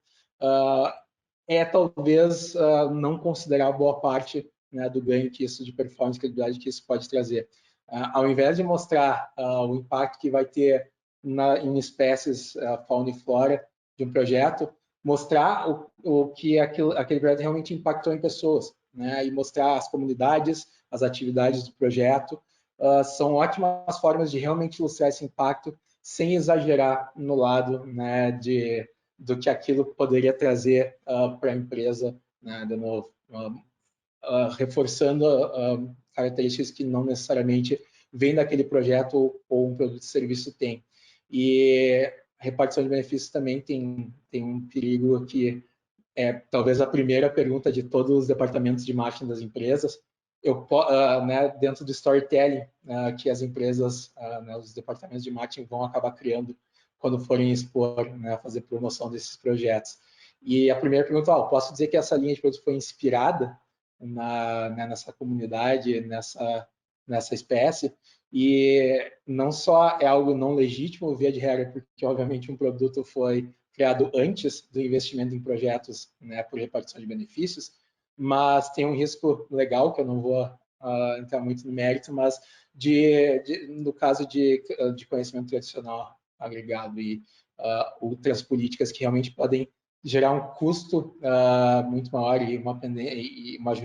talvez não considerar boa parte, né, do ganho que isso de performance e credibilidade que isso pode trazer. Ao invés de mostrar o impacto que vai ter em espécies fauna e flora de um projeto, mostrar o que aquele projeto realmente impactou em pessoas, né, e mostrar as comunidades, as atividades do projeto, são ótimas formas de realmente ilustrar esse impacto sem exagerar no lado, né, do que aquilo poderia trazer para a empresa, né, de novo, reforçando características que não necessariamente vêm daquele projeto ou um produto ou serviço tem. E a repartição de benefícios também tem um perigo que é talvez a primeira pergunta de todos os departamentos de marketing das empresas. Né, dentro do storytelling que as empresas, né, os departamentos de marketing vão acabar criando quando forem expor, né, fazer promoção desses projetos. E a primeira pergunta, posso dizer que essa linha de produto foi inspirada né, nessa comunidade, nessa espécie, e não só é algo não legítimo, via de regra, porque obviamente um produto foi criado antes do investimento em projetos, né, por repartição de benefícios, mas tem um risco legal, que eu não vou entrar muito no mérito, mas no caso de conhecimento tradicional agregado e outras políticas que realmente podem gerar um custo muito maior e uma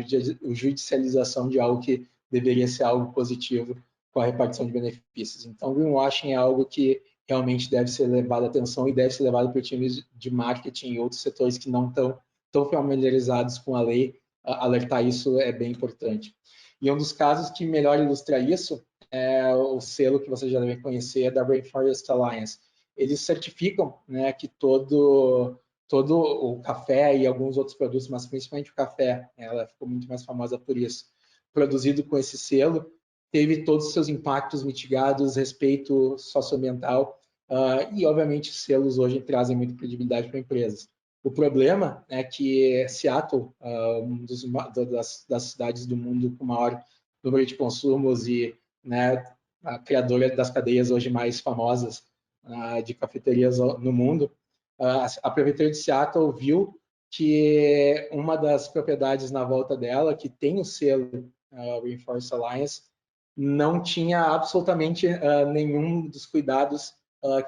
judicialização de algo que deveria ser algo positivo com a repartição de benefícios. Então, greenwashing é algo que realmente deve ser levado à atenção e deve ser levado por times de marketing e outros setores que não estão tão familiarizados com a lei. Alertar isso é bem importante. E um dos casos que melhor ilustra isso é o selo que vocês já devem conhecer, da Rainforest Alliance. Eles certificam, né, que todo o café e alguns outros produtos, mas principalmente o café, ela ficou muito mais famosa por isso, produzido com esse selo, teve todos os seus impactos mitigados, respeito socioambiental, e, obviamente, selos hoje trazem muita credibilidade para empresas. O problema é que Seattle, das cidades do mundo com maior número de consumos e, né, a criadora das cadeias hoje mais famosas de cafeterias no mundo, a prefeitura de Seattle viu que uma das propriedades na volta dela, que tem o selo Rainforest Alliance, não tinha absolutamente nenhum dos cuidados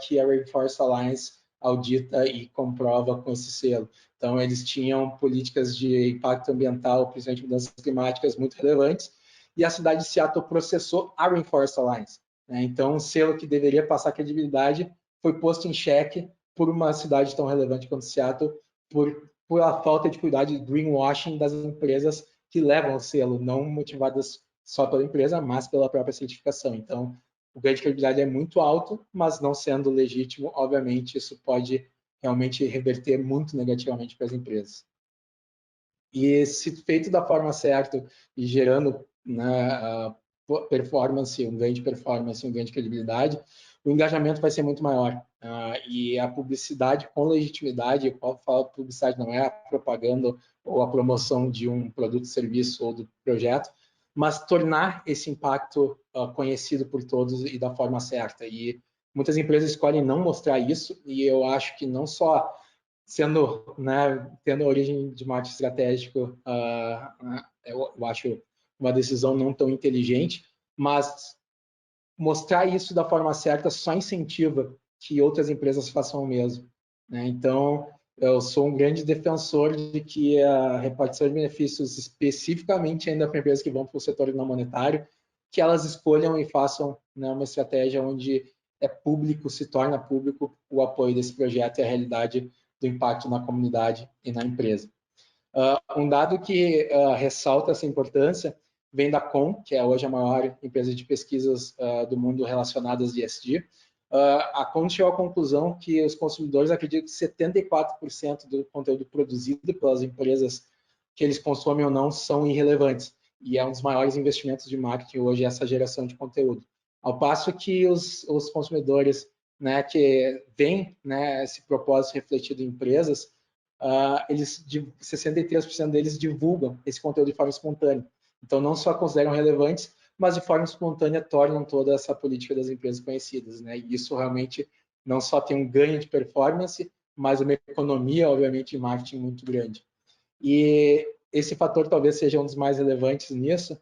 que a Rainforest Alliance audita e comprova com esse selo. Então, eles tinham políticas de impacto ambiental, principalmente mudanças climáticas, muito relevantes, e a cidade de Seattle processou a Rainforest Alliance. Né? Então, um selo que deveria passar credibilidade foi posto em xeque por uma cidade tão relevante quanto Seattle, por a falta de cuidado de greenwashing das empresas que levam o selo, não motivadas só pela empresa, mas pela própria certificação. Então, o ganho de credibilidade é muito alto, mas não sendo legítimo, obviamente, isso pode realmente reverter muito negativamente para as empresas. E se feito da forma certa e gerando, né, performance, um ganho de performance, um ganho de credibilidade, o engajamento vai ser muito maior. E a publicidade com legitimidade, qual fala publicidade não é a propaganda ou a promoção de um produto, serviço ou do projeto, mas tornar esse impacto conhecido por todos e da forma certa. E muitas empresas escolhem não mostrar isso, e eu acho que não só sendo, né, tendo a origem de marketing estratégico, eu acho uma decisão não tão inteligente, mas mostrar isso da forma certa só incentiva que outras empresas façam o mesmo. Né? Então, eu sou um grande defensor de que a repartição de benefícios, especificamente ainda para empresas que vão para o setor não monetário, que elas escolham e façam, né, uma estratégia onde é público, se torna público o apoio desse projeto e a realidade do impacto na comunidade e na empresa. Um dado que ressalta essa importância vem da Com, que é hoje a maior empresa de pesquisas do mundo relacionadas a ESG. A Com chegou à conclusão que os consumidores acreditam que 74% do conteúdo produzido pelas empresas que eles consomem ou não são irrelevantes. E é um dos maiores investimentos de marketing hoje essa geração de conteúdo. Ao passo que os consumidores, né, que veem, né, esse propósito refletido em empresas, eles, 63% deles divulgam esse conteúdo de forma espontânea. Então, não só consideram relevantes, mas de forma espontânea tornam toda essa política das empresas conhecidas. Né? E isso realmente não só tem um ganho de performance, mas uma economia, obviamente, de marketing muito grande. E esse fator talvez seja um dos mais relevantes nisso.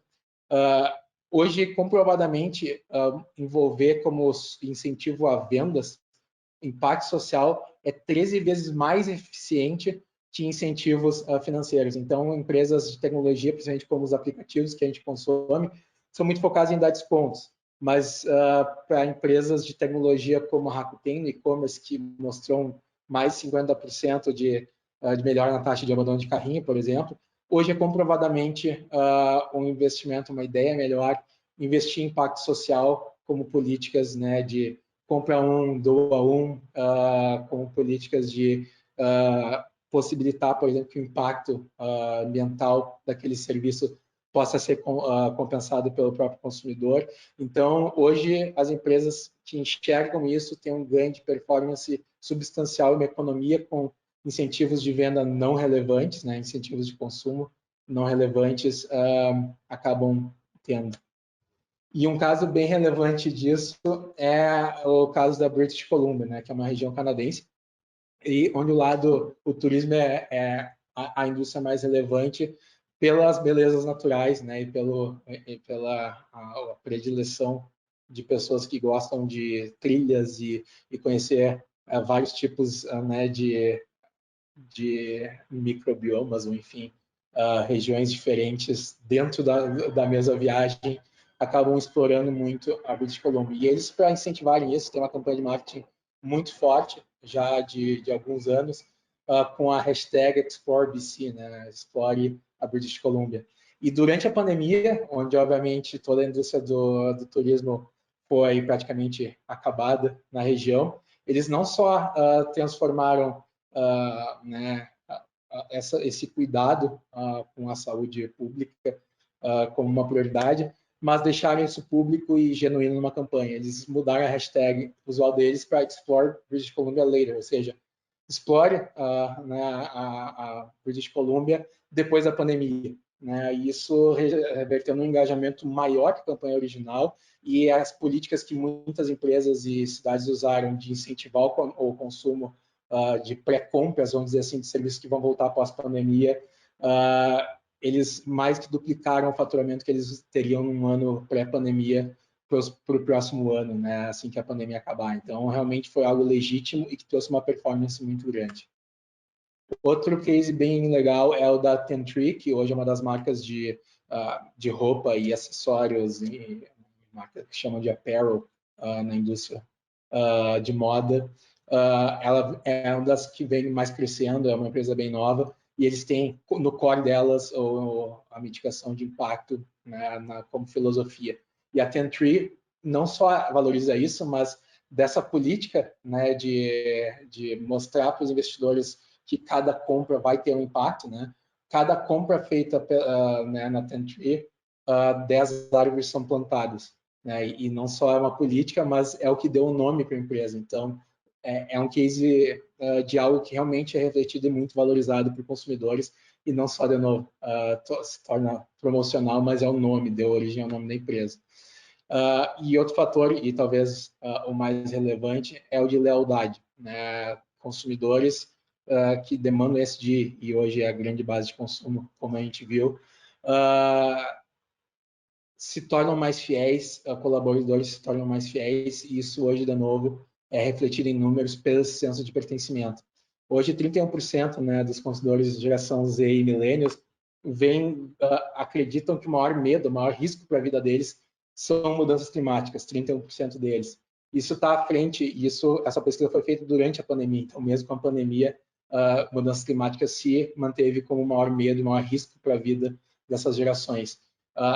Hoje, comprovadamente, envolver como incentivo a vendas, impacto social é 13 vezes mais eficiente que incentivos financeiros. Então, empresas de tecnologia, principalmente como os aplicativos que a gente consome, são muito focadas em dar descontos. Mas para empresas de tecnologia como a Rakuten, e-commerce, que mostrou mais de 50% de melhora na taxa de abandono de carrinho, por exemplo, hoje é comprovadamente um investimento, uma ideia melhor, investir em impacto social como políticas, né, de compra um, doa um, com políticas de possibilitar, por exemplo, que o impacto ambiental daquele serviço possa ser compensado pelo próprio consumidor. Então, hoje, as empresas que enxergam isso têm um ganho de performance substancial, uma economia com incentivos de venda não relevantes, né, incentivos de consumo não relevantes, acabam tendo. E um caso bem relevante disso é o caso da British Columbia, né, que é uma região canadense, e onde o turismo é a indústria mais relevante pelas belezas naturais, né, e pela a predileção de pessoas que gostam de trilhas e conhecer vários tipos, né, de microbiomas, ou enfim, regiões diferentes dentro da mesma viagem, acabam explorando muito a British Columbia. E eles, para incentivarem isso, tem uma campanha de marketing muito forte, já de alguns anos, com a hashtag ExploreBC, né? Explore a British Columbia. E durante a pandemia, onde, obviamente, toda a indústria do turismo foi praticamente acabada na região, eles não só transformaram né, esse cuidado com a saúde pública como uma prioridade, mas deixaram isso público e genuíno numa campanha. Eles mudaram a hashtag usual deles para Explore British Columbia Later, ou seja, explore a British Columbia depois da pandemia. Né? E isso reverteu num engajamento maior que a campanha original, e as políticas que muitas empresas e cidades usaram de incentivar o consumo de pré-compras, vamos dizer assim, de serviços que vão voltar após a pandemia, eles mais que duplicaram o faturamento que eles teriam num ano pré-pandemia para o próximo ano, né, assim que a pandemia acabar. Então, realmente foi algo legítimo e que trouxe uma performance muito grande. Outro case bem legal é o da Tentree, que hoje é uma das marcas de roupa e acessórios, e marca que chamam de apparel na indústria de moda. Ela é uma das que vem mais crescendo, é uma empresa bem nova, e eles têm no core delas a mitigação de impacto, né, como filosofia. E a Tentree não só valoriza isso, mas dessa política, né, de mostrar para os investidores que cada compra vai ter um impacto, né? Cada compra feita né, na Tentree, 10 árvores são plantadas. Né? E não só é uma política, mas é o que deu o nome para a empresa. Então, é um case de algo que realmente é refletido e muito valorizado por consumidores, e não só, de novo, se torna promocional, mas é o nome, deu origem ao nome da empresa. E outro fator, e talvez o mais relevante, é o de lealdade. Né? Consumidores que demandam ESG, e hoje é a grande base de consumo, como a gente viu, se tornam mais fiéis, colaboradores se tornam mais fiéis, e isso hoje, de novo, é refletido em números pelo senso de pertencimento. Hoje, 31%, né, dos consumidores de geração Z e millennials acreditam que o maior medo, o maior risco para a vida deles são mudanças climáticas, 31% deles. Isso está à frente, essa pesquisa foi feita durante a pandemia, então mesmo com a pandemia, mudanças climáticas se manteve como o maior medo, o maior risco para a vida dessas gerações.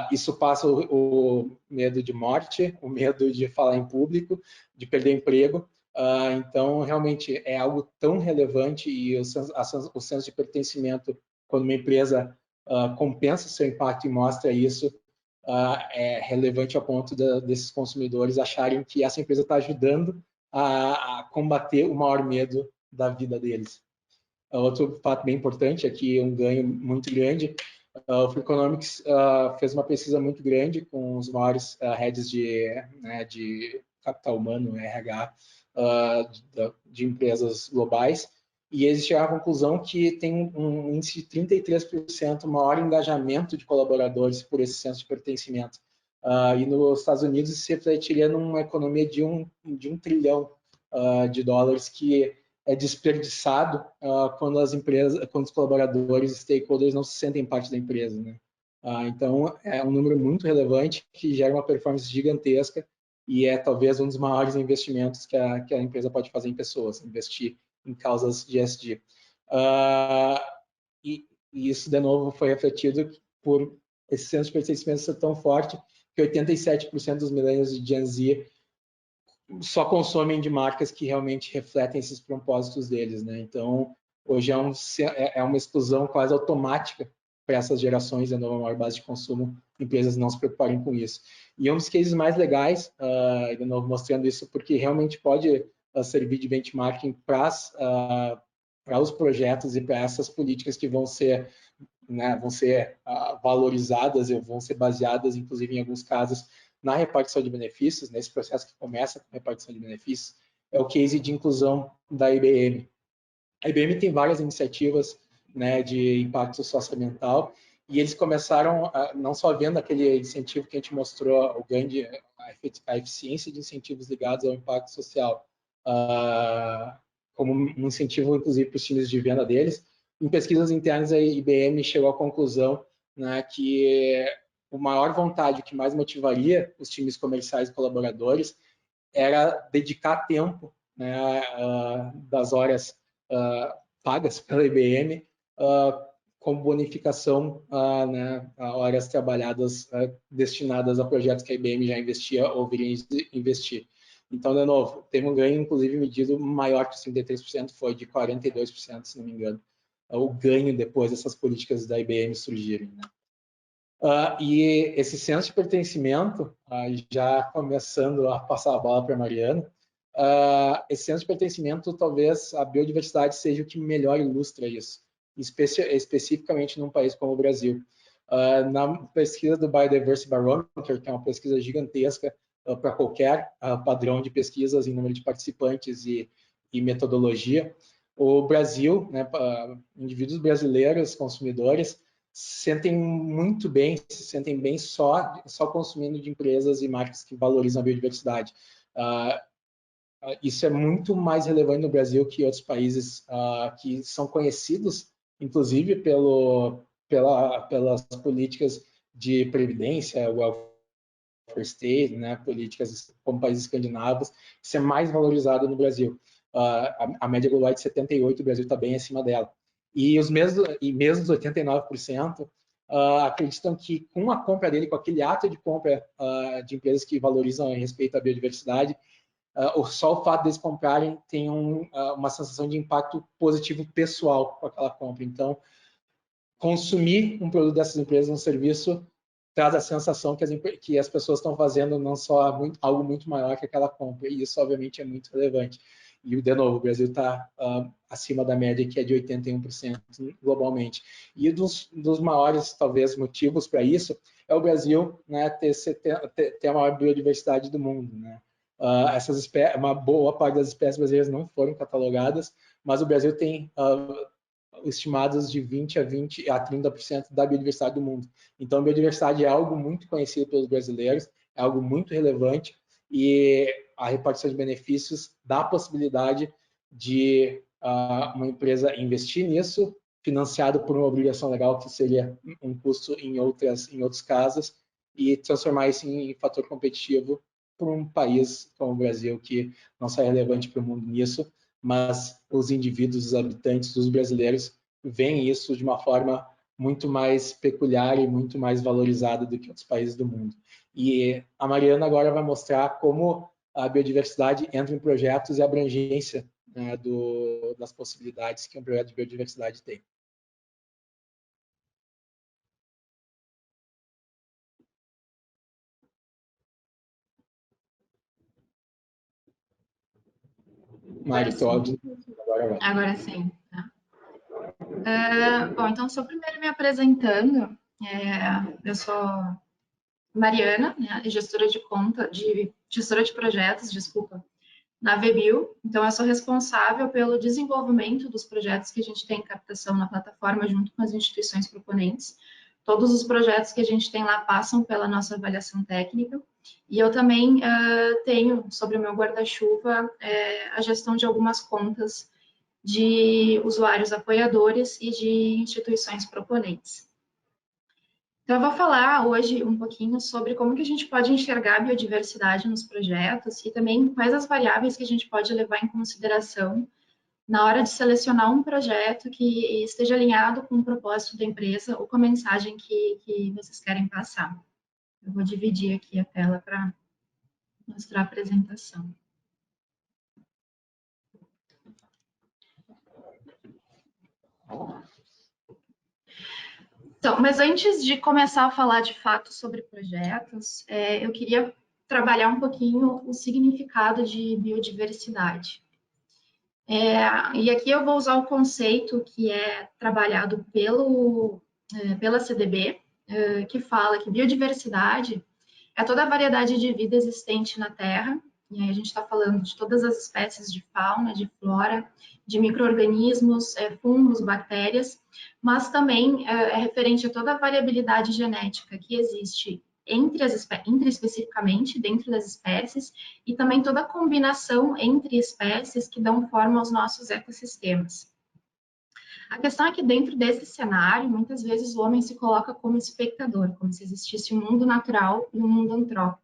Isso passa o medo de morte, o medo de falar em público, de perder emprego. Então, realmente, é algo tão relevante, e o senso de pertencimento, quando uma empresa compensa seu impacto e mostra isso, é relevante a ponto desses consumidores acharem que essa empresa está ajudando a combater o maior medo da vida deles. Outro fato bem importante é que um ganho muito grande, o Freakonomics fez uma pesquisa muito grande com os maiores heads de capital humano, RH, de empresas globais, e eles chegaram à conclusão que tem um índice de 33% maior engajamento de colaboradores por esse senso de pertencimento. E nos Estados Unidos isso se refletiria numa economia de um trilhão de dólares que é desperdiçado quando os colaboradores, stakeholders, não se sentem parte da empresa, né? Então, é um número muito relevante que gera uma performance gigantesca, e é talvez um dos maiores investimentos que a empresa pode fazer em pessoas, investir em causas de ESG. E isso, de novo, foi refletido por esse senso de pertencimento ser tão forte que 87% dos millennials de Gen Z só consomem de marcas que realmente refletem esses propósitos deles, né? Então, hoje é uma exclusão quase automática para essas gerações, a nova maior base de consumo, empresas não se preocuparem com isso. E um dos cases mais legais, de novo mostrando isso, porque realmente pode servir de benchmarking para os projetos e para essas políticas que vão ser, né, valorizadas e vão ser baseadas, inclusive em alguns casos, na repartição de benefícios, nesse processo que começa com repartição de benefícios, é o case de inclusão da IBM. A IBM tem várias iniciativas, né, de impacto socioambiental, e eles começaram, não só vendo aquele incentivo que a gente mostrou, o ganho a eficiência de incentivos ligados ao impacto social, como um incentivo, inclusive, para os times de venda deles. Em pesquisas internas, a IBM chegou à conclusão, né, que a maior vontade, o que mais motivaria os times comerciais e colaboradores era dedicar tempo, né, das horas pagas pela IBM como bonificação, né, a horas trabalhadas destinadas a projetos que a IBM já investia ou viria investir. Então, de novo, teve um ganho, inclusive, medido maior que os 33%, foi de 42%, se não me engano, o ganho depois dessas políticas da IBM surgirem. Né? E esse senso de pertencimento, já começando a passar a bola para a Mariana, esse senso de pertencimento, talvez a biodiversidade seja o que melhor ilustra isso, especificamente num país como o Brasil. Na pesquisa do Biodiversity Barometer, que é uma pesquisa gigantesca para qualquer padrão de pesquisas em número de participantes e metodologia, o Brasil, né, indivíduos brasileiros, consumidores, sentem muito bem, se sentem bem só consumindo de empresas e marcas que valorizam a biodiversidade. Isso é muito mais relevante no Brasil que em outros países que são conhecidos, inclusive, pelas políticas de previdência, welfare state, né, políticas como países escandinavos. Isso é mais valorizado no Brasil. A média global é de 78%, o Brasil está bem acima dela. E os mesmos 89% acreditam que com a compra dele, com aquele ato de compra de empresas que valorizam e respeitam a biodiversidade, só o fato deles comprarem tem uma sensação de impacto positivo pessoal com aquela compra. Então, consumir um produto dessas empresas, um serviço, traz a sensação que as pessoas estão fazendo não só algo muito maior que aquela compra. E isso, obviamente, é muito relevante. E, de novo, o Brasil está acima da média, que é de 81% globalmente. E dos maiores, talvez, motivos para isso é o Brasil, né, ter a maior biodiversidade do mundo, né? Uma boa parte das espécies brasileiras não foram catalogadas, mas o Brasil tem estimadas de 20 a 30% da biodiversidade do mundo. Então, a biodiversidade é algo muito conhecido pelos brasileiros, é algo muito relevante, e a repartição de benefícios dá a possibilidade de uma empresa investir nisso, financiado por uma obrigação legal, que seria um custo em outros casos, e transformar isso em fator competitivo para um país como o Brasil, que não só é relevante para o mundo nisso, mas os indivíduos, os habitantes, os brasileiros, veem isso de uma forma muito mais peculiar e muito mais valorizada do que outros países do mundo. E a Mariana agora vai mostrar como a biodiversidade entra em projetos e a abrangência, né, das possibilidades que um projeto de biodiversidade tem. Mari, agora sim. Bom, então, só primeiro me apresentando. Eu sou Mariana, né, gestora de projetos, na VBio. Então, eu sou responsável pelo desenvolvimento dos projetos que a gente tem em captação na plataforma, junto com as instituições proponentes. Todos os projetos que a gente tem lá passam pela nossa avaliação técnica. E eu também tenho, sobre o meu guarda-chuva, a gestão de algumas contas de usuários apoiadores e de instituições proponentes. Então, eu vou falar hoje um pouquinho sobre como que a gente pode enxergar a biodiversidade nos projetos e também quais as variáveis que a gente pode levar em consideração na hora de selecionar um projeto que esteja alinhado com o propósito da empresa ou com a mensagem que vocês querem passar. Eu vou dividir aqui a tela para mostrar a apresentação. Então, mas antes de começar a falar de fato sobre projetos, eu queria trabalhar um pouquinho o significado de biodiversidade. E aqui eu vou usar o conceito que é trabalhado pela CDB, que fala que biodiversidade é toda a variedade de vida existente na Terra, e aí a gente está falando de todas as espécies de fauna, de flora, de micro-organismos, fungos, bactérias, mas também é referente a toda a variabilidade genética que existe entre especificamente dentro das espécies e também toda a combinação entre espécies que dão forma aos nossos ecossistemas. A questão é que dentro desse cenário, muitas vezes o homem se coloca como espectador, como se existisse um mundo natural e um mundo antrópico,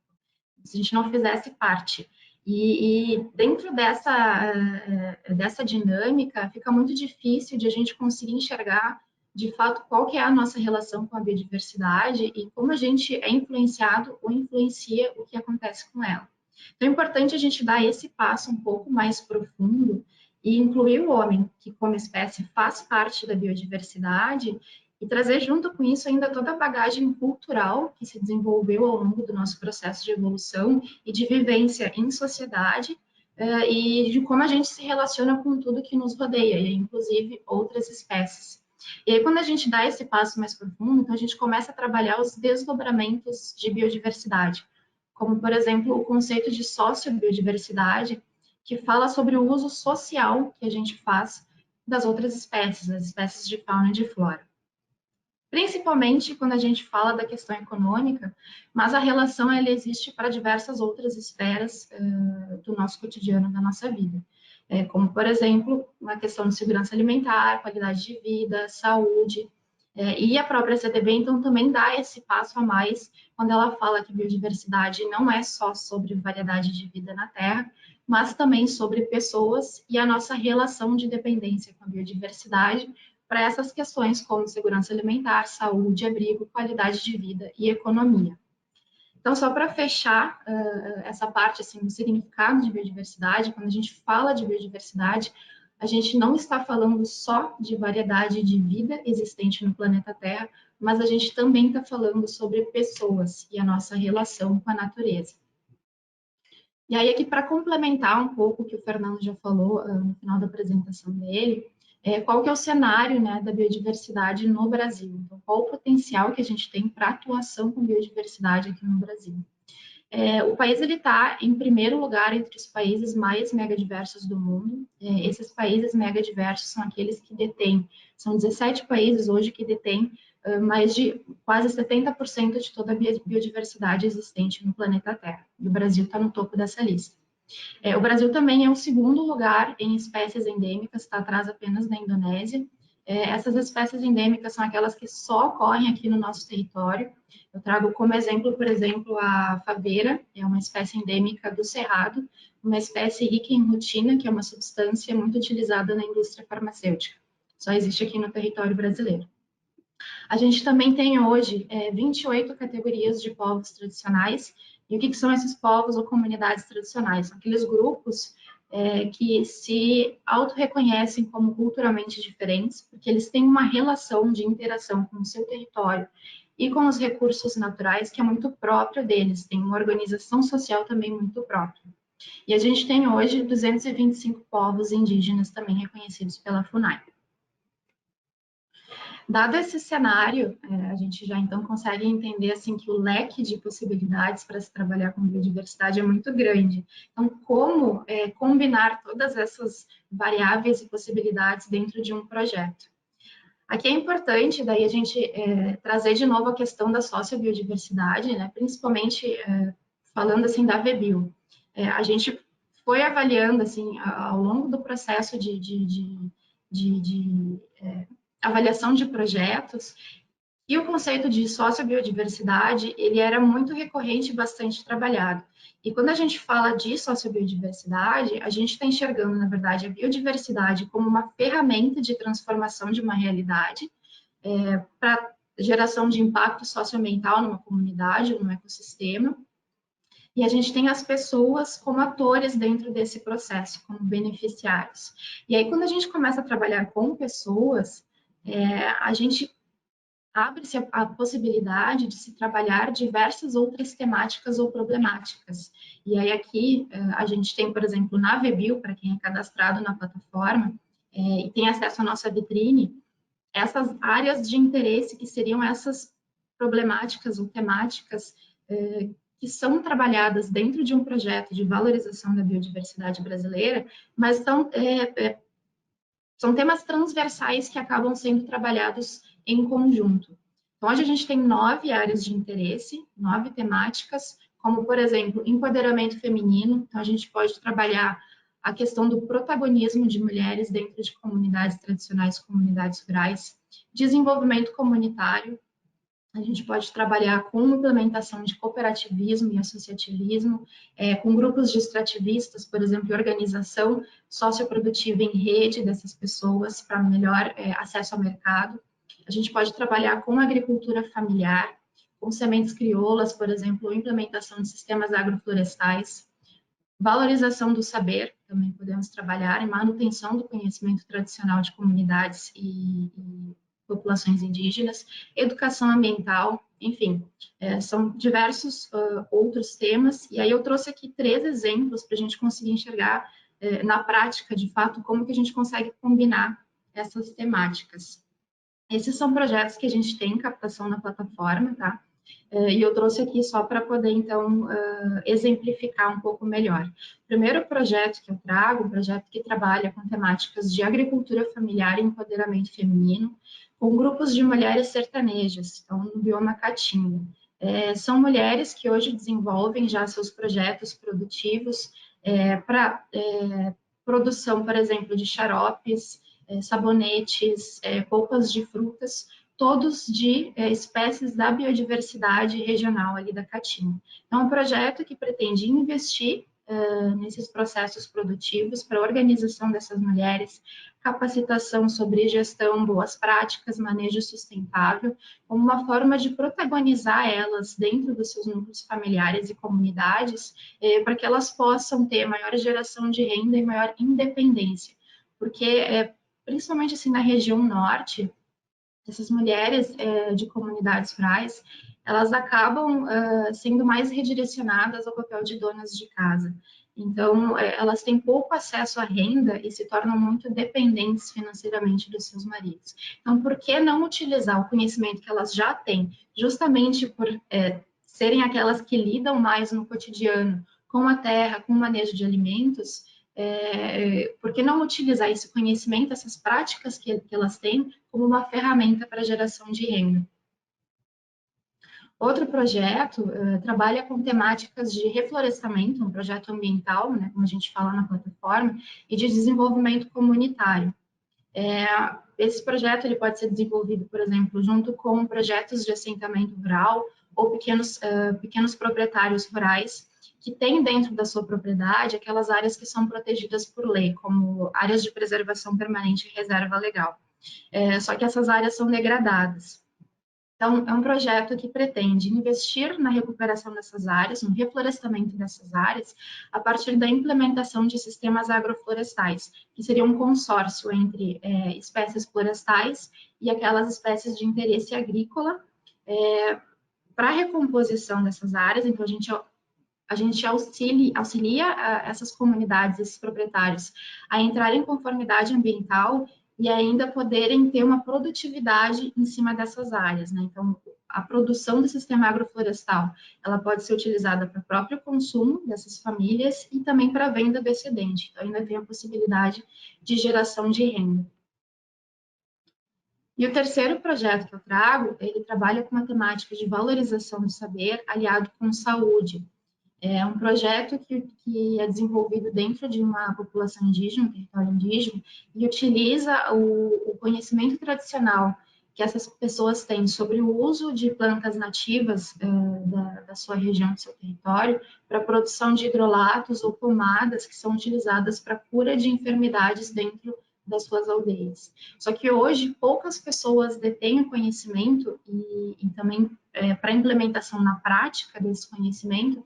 se a gente não fizesse parte. E dentro dessa dinâmica, fica muito difícil de a gente conseguir enxergar, de fato, qual que é a nossa relação com a biodiversidade e como a gente é influenciado ou influencia o que acontece com ela. Então, é importante a gente dar esse passo um pouco mais profundo e incluir o homem, que como espécie faz parte da biodiversidade, e trazer junto com isso ainda toda a bagagem cultural que se desenvolveu ao longo do nosso processo de evolução e de vivência em sociedade, e de como a gente se relaciona com tudo que nos rodeia, e inclusive outras espécies. E aí, quando a gente dá esse passo mais profundo, então a gente começa a trabalhar os desdobramentos de biodiversidade, como, por exemplo, o conceito de sociobiodiversidade, que fala sobre o uso social que a gente faz das outras espécies, das espécies de fauna e de flora. Principalmente quando a gente fala da questão econômica, mas a relação ela existe para diversas outras esferas do nosso cotidiano, da nossa vida. Como, por exemplo, na questão de segurança alimentar, qualidade de vida, saúde, e a própria CDB, então, também dá esse passo a mais quando ela fala que biodiversidade não é só sobre variedade de vida na Terra, mas também sobre pessoas e a nossa relação de dependência com a biodiversidade para essas questões como segurança alimentar, saúde, abrigo, qualidade de vida e economia. Então, só para fechar essa parte assim, do significado de biodiversidade, quando a gente fala de biodiversidade, a gente não está falando só de variedade de vida existente no planeta Terra, mas a gente também está falando sobre pessoas e a nossa relação com a natureza. E aí, aqui, para complementar um pouco o que o Fernando já falou no final da apresentação dele, qual que é o cenário, né, da biodiversidade no Brasil? Então, qual o potencial que a gente tem para atuação com biodiversidade aqui no Brasil? O país está em primeiro lugar entre os países mais megadiversos do mundo. Esses países megadiversos são aqueles que detêm, são 17 países hoje que detêm mais de quase 70% de toda a biodiversidade existente no planeta Terra. E o Brasil está no topo dessa lista. O Brasil também é o segundo lugar em espécies endêmicas, está atrás apenas da Indonésia. Essas espécies endêmicas são aquelas que só ocorrem aqui no nosso território. Eu trago como exemplo, por exemplo, a faveira, é uma espécie endêmica do Cerrado, uma espécie rica em rutina, que é uma substância muito utilizada na indústria farmacêutica. Só existe aqui no território brasileiro. A gente também tem hoje 28 categorias de povos tradicionais. E o que são esses povos ou comunidades tradicionais? São aqueles grupos que se auto-reconhecem como culturalmente diferentes, porque eles têm uma relação de interação com o seu território e com os recursos naturais que é muito própria deles, tem uma organização social também muito própria. E a gente tem hoje 225 povos indígenas também reconhecidos pela FUNAI. Dado esse cenário, a gente já então consegue entender assim que o leque de possibilidades para se trabalhar com biodiversidade é muito grande. Então, como combinar todas essas variáveis e possibilidades dentro de um projeto? Aqui é importante, daí a gente trazer de novo a questão da sociobiodiversidade, né? Principalmente falando assim da VBio. A gente foi avaliando assim ao longo do processo de avaliação de projetos, e o conceito de sociobiodiversidade, ele era muito recorrente e bastante trabalhado. E quando a gente fala de sociobiodiversidade, a gente está enxergando, na verdade, a biodiversidade como uma ferramenta de transformação de uma realidade para geração de impacto socioambiental numa comunidade, num ecossistema. E a gente tem as pessoas como atores dentro desse processo, como beneficiários. E aí, quando a gente começa a trabalhar com pessoas, a gente abre-se a possibilidade de se trabalhar diversas outras temáticas ou problemáticas. E aí aqui a gente tem, por exemplo, na VBio, para quem é cadastrado na plataforma e tem acesso à nossa vitrine, essas áreas de interesse que seriam essas problemáticas ou temáticas que são trabalhadas dentro de um projeto de valorização da biodiversidade brasileira, mas são temas transversais que acabam sendo trabalhados em conjunto. Então, hoje a gente tem 9 áreas de interesse, 9 temáticas, como, por exemplo, empoderamento feminino. Então, a gente pode trabalhar a questão do protagonismo de mulheres dentro de comunidades tradicionais, comunidades rurais, desenvolvimento comunitário. A gente pode trabalhar com implementação de cooperativismo e associativismo, com grupos de extrativistas, por exemplo, organização socioprodutiva em rede dessas pessoas para melhor acesso ao mercado. A gente pode trabalhar com agricultura familiar, com sementes crioulas, por exemplo, ou implementação de sistemas agroflorestais. Valorização do saber, também podemos trabalhar em manutenção do conhecimento tradicional de comunidades e populações indígenas, educação ambiental, enfim, são diversos outros temas. E aí eu trouxe aqui 3 exemplos para a gente conseguir enxergar na prática, de fato, como que a gente consegue combinar essas temáticas. Esses são projetos que a gente tem captação na plataforma, tá? E eu trouxe aqui só para poder, então, exemplificar um pouco melhor. O primeiro projeto que eu trago, um projeto que trabalha com temáticas de agricultura familiar e empoderamento feminino, com grupos de mulheres sertanejas, então, no bioma Caatinga. São mulheres que hoje desenvolvem já seus projetos produtivos para produção, por exemplo, de xaropes, sabonetes, polpas de frutas, todos de espécies da biodiversidade regional ali da Caatinga. Então, é um projeto que pretende investir nesses processos produtivos para a organização dessas mulheres, capacitação sobre gestão, boas práticas, manejo sustentável, como uma forma de protagonizar elas dentro dos seus núcleos familiares e comunidades, para que elas possam ter maior geração de renda e maior independência. Porque, principalmente assim, na região norte, essas mulheres de comunidades rurais, elas acabam sendo mais redirecionadas ao papel de donas de casa. Então, elas têm pouco acesso à renda e se tornam muito dependentes financeiramente dos seus maridos. Então, por que não utilizar o conhecimento que elas já têm, justamente por serem aquelas que lidam mais no cotidiano com a terra, com o manejo de alimentos, por que não utilizar esse conhecimento, essas práticas que elas têm, como uma ferramenta para geração de renda? Outro projeto trabalha com temáticas de reflorestamento, um projeto ambiental, né, como a gente fala na plataforma, e de desenvolvimento comunitário. Esse projeto ele pode ser desenvolvido, por exemplo, junto com projetos de assentamento rural ou pequenos proprietários rurais que têm dentro da sua propriedade aquelas áreas que são protegidas por lei, como áreas de preservação permanente e reserva legal. Só que essas áreas são degradadas. Então, é um projeto que pretende investir na recuperação dessas áreas, no reflorestamento dessas áreas, a partir da implementação de sistemas agroflorestais, que seria um consórcio entre espécies florestais e aquelas espécies de interesse agrícola, para a recomposição dessas áreas. Então, a gente auxilia essas comunidades, esses proprietários, a entrar em conformidade ambiental e ainda poderem ter uma produtividade em cima dessas áreas, né? Então, a produção do sistema agroflorestal, ela pode ser utilizada para o próprio consumo dessas famílias e também para a venda do excedente. Então, ainda tem a possibilidade de geração de renda. E o terceiro projeto que eu trago, ele trabalha com uma temática de valorização do saber aliado com saúde. É um projeto que é desenvolvido dentro de uma população indígena, um território indígena, e utiliza o conhecimento tradicional que essas pessoas têm sobre o uso de plantas nativas da sua região, do seu território, para a produção de hidrolatos ou pomadas que são utilizadas para a cura de enfermidades dentro das suas aldeias. Só que hoje poucas pessoas detêm o conhecimento e também para a implementação na prática desse conhecimento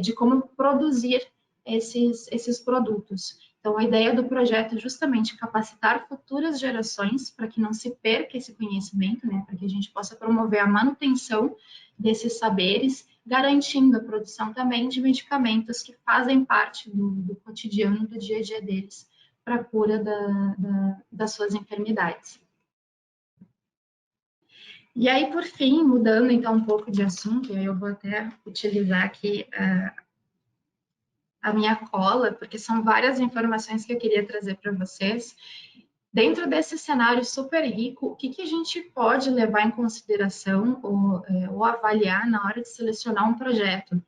de como produzir esses produtos. Então, a ideia do projeto é justamente capacitar futuras gerações para que não se perca esse conhecimento, né, para que a gente possa promover a manutenção desses saberes, garantindo a produção também de medicamentos que fazem parte do cotidiano, do dia a dia deles, para a cura das suas enfermidades. E aí, por fim, mudando então um pouco de assunto, eu vou até utilizar aqui a minha cola, porque são várias informações que eu queria trazer para vocês. Dentro desse cenário super rico, o que a gente pode levar em consideração ou avaliar na hora de selecionar um projeto?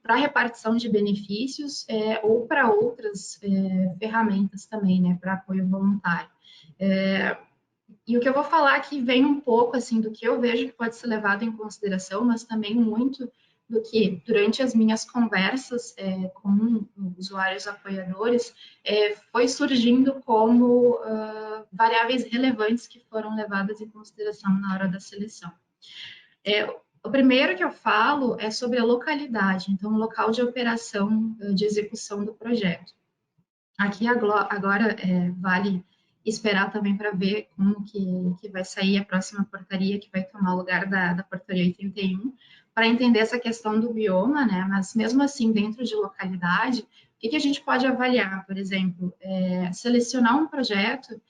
Para repartição de benefícios ou para outras ferramentas também, né, para apoio voluntário. E o que eu vou falar aqui vem um pouco assim do que eu vejo que pode ser levado em consideração, mas também muito do que durante as minhas conversas com usuários apoiadores foi surgindo como variáveis relevantes que foram levadas em consideração na hora da seleção. O primeiro que eu falo é sobre a localidade, então o local de operação, de execução do projeto. Aqui agora vale esperar também para ver como que vai sair a próxima portaria, que vai tomar o lugar da portaria 81, para entender essa questão do bioma, né? Mas mesmo assim, dentro de localidade, o que a gente pode avaliar? Por exemplo, selecionar um projeto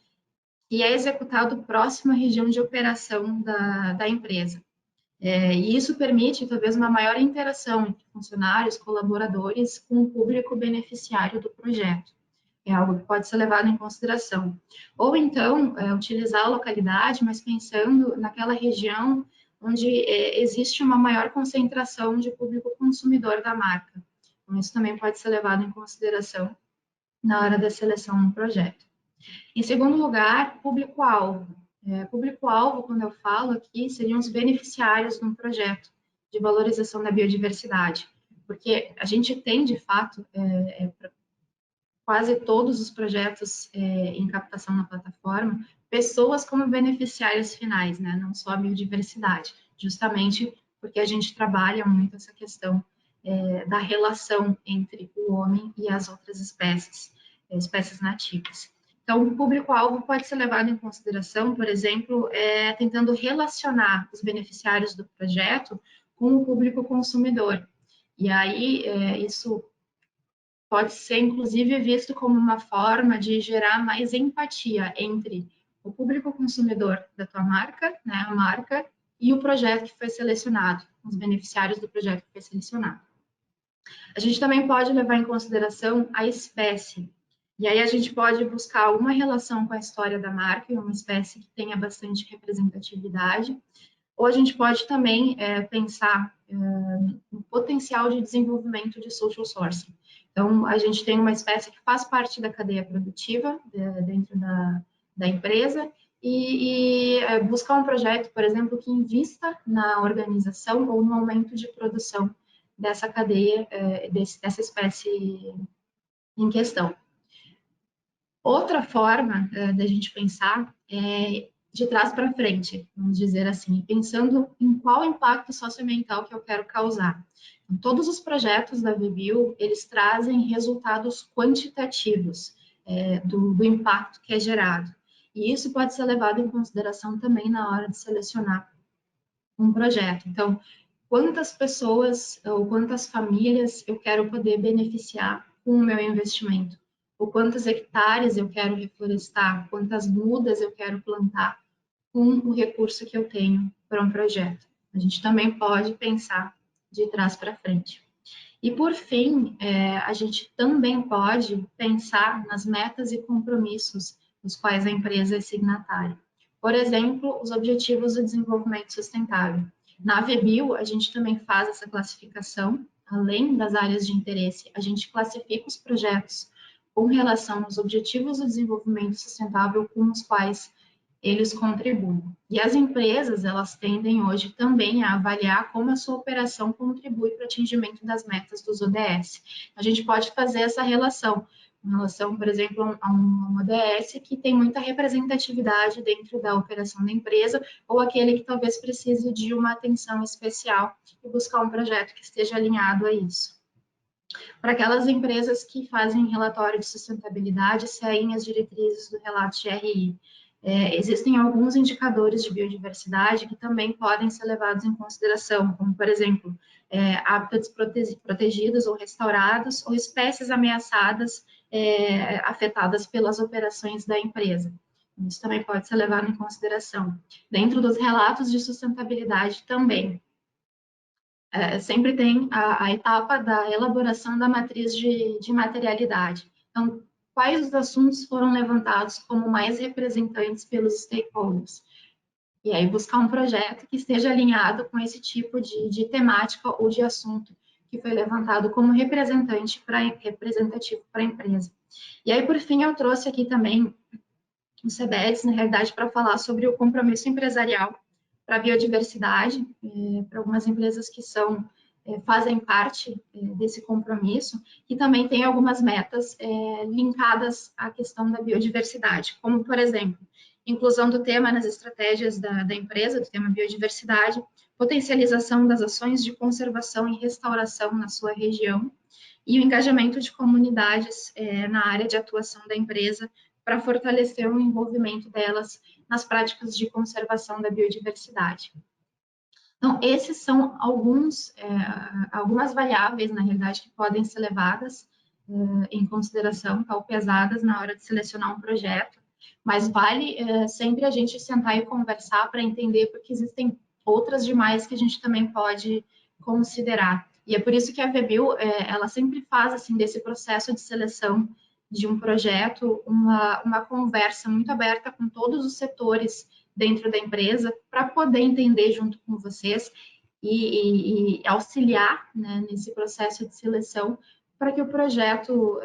que é executado próximo à região de operação da empresa. E isso permite, talvez, uma maior interação entre funcionários, colaboradores, com o público beneficiário do projeto. É algo que pode ser levado em consideração. Ou então, utilizar a localidade, mas pensando naquela região onde existe uma maior concentração de público consumidor da marca. Então, isso também pode ser levado em consideração na hora da seleção do projeto. Em segundo lugar, público-alvo. Público-alvo, quando eu falo aqui, seriam os beneficiários de um projeto de valorização da biodiversidade, porque a gente tem, de fato, quase todos os projetos em captação na plataforma, pessoas como beneficiários finais, né? Não só a biodiversidade, justamente porque a gente trabalha muito essa questão da relação entre o homem e as outras espécies nativas. Então, o público-alvo pode ser levado em consideração, por exemplo, tentando relacionar os beneficiários do projeto com o público consumidor. E aí, isso pode ser, inclusive, visto como uma forma de gerar mais empatia entre o público consumidor da tua marca, né, a marca, e o projeto que foi selecionado, os beneficiários do projeto que foi selecionado. A gente também pode levar em consideração a espécie. E aí a gente pode buscar alguma relação com a história da marca, uma espécie que tenha bastante representatividade. Ou a gente pode também pensar no potencial de desenvolvimento de social sourcing. Então, a gente tem uma espécie que faz parte da cadeia produtiva dentro da empresa e buscar um projeto, por exemplo, que invista na organização ou no aumento de produção dessa cadeia, dessa espécie em questão. Outra forma da gente pensar é de trás para frente, vamos dizer assim, pensando em qual impacto socioambiental que eu quero causar. Então, todos os projetos da VBio, eles trazem resultados quantitativos do impacto que é gerado. E isso pode ser levado em consideração também na hora de selecionar um projeto. Então, quantas pessoas ou quantas famílias eu quero poder beneficiar com o meu investimento? Ou quantos hectares eu quero reflorestar? Quantas mudas eu quero plantar com o recurso que eu tenho para um projeto? A gente também pode pensar de trás para frente. E, por fim, a gente também pode pensar nas metas e compromissos dos quais a empresa é signatária. Por exemplo, os Objetivos do Desenvolvimento Sustentável. Na VBio, a gente também faz essa classificação, além das áreas de interesse, a gente classifica os projetos com relação aos Objetivos do Desenvolvimento Sustentável com os quais eles contribuem. E as empresas, elas tendem hoje também a avaliar como a sua operação contribui para o atingimento das metas dos ODS. A gente pode fazer essa relação, em relação, por exemplo, a um ODS que tem muita representatividade dentro da operação da empresa, ou aquele que talvez precise de uma atenção especial e buscar um projeto que esteja alinhado a isso. Para aquelas empresas que fazem relatório de sustentabilidade, seguem as diretrizes do relato GRI. Existem alguns indicadores de biodiversidade que também podem ser levados em consideração, como, por exemplo, hábitats protegidos ou restaurados, ou espécies ameaçadas afetadas pelas operações da empresa. Isso também pode ser levado em consideração. Dentro dos relatos de sustentabilidade também, sempre tem a etapa da elaboração da matriz de materialidade. Então, quais os assuntos foram levantados como mais representantes pelos stakeholders? E aí buscar um projeto que esteja alinhado com esse tipo de temática ou de assunto que foi levantado como representativo para a empresa. E aí, por fim, eu trouxe aqui também o CBEDS, na realidade, para falar sobre o compromisso empresarial para a biodiversidade, para algumas empresas que fazem parte desse compromisso, e também tem algumas metas linkadas à questão da biodiversidade, como, por exemplo, inclusão do tema nas estratégias da empresa, do tema biodiversidade, potencialização das ações de conservação e restauração na sua região, e o engajamento de comunidades na área de atuação da empresa para fortalecer o envolvimento delas nas práticas de conservação da biodiversidade. Então, esses são algumas variáveis, na realidade, que podem ser levadas em consideração, pesadas na hora de selecionar um projeto, mas vale sempre a gente sentar e conversar para entender, porque existem outras demais que a gente também pode considerar. E é por isso que a VBio, ela sempre faz, assim, desse processo de seleção de um projeto, uma conversa muito aberta com todos os setores dentro da empresa, para poder entender junto com vocês e auxiliar, né, nesse processo de seleção, para que o projeto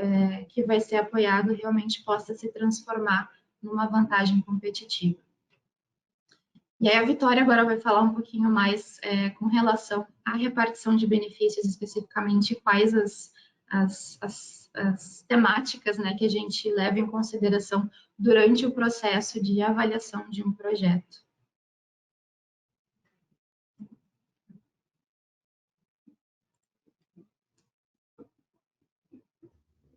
que vai ser apoiado realmente possa se transformar numa vantagem competitiva. E aí a Vitória agora vai falar um pouquinho mais com relação à repartição de benefícios, especificamente quais as temáticas, né, que a gente leva em consideração durante o processo de avaliação de um projeto.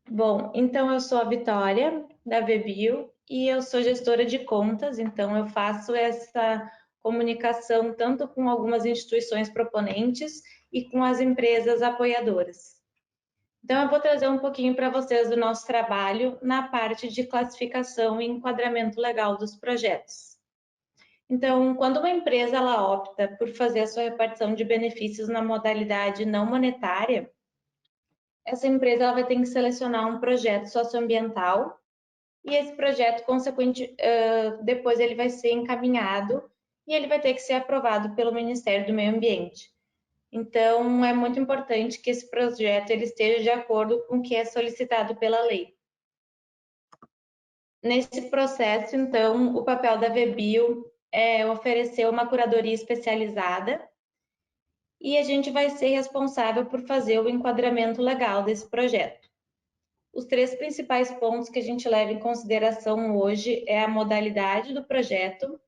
Bom, então eu sou a Vitória, da VBio, e eu sou gestora de contas, então eu faço essa comunicação tanto com algumas instituições proponentes e com as empresas apoiadoras. Então eu vou trazer um pouquinho para vocês do nosso trabalho na parte de classificação e enquadramento legal dos projetos. Então, quando uma empresa ela opta por fazer a sua repartição de benefícios na modalidade não monetária, essa empresa ela vai ter que selecionar um projeto socioambiental e esse projeto, depois ele vai ser encaminhado e ele vai ter que ser aprovado pelo Ministério do Meio Ambiente. Então, é muito importante que esse projeto ele esteja de acordo com o que é solicitado pela lei. Nesse processo, então, o papel da VBio é oferecer uma curadoria especializada e a gente vai ser responsável por fazer o enquadramento legal desse projeto. Os três principais pontos que a gente leva em consideração hoje é a modalidade do projeto,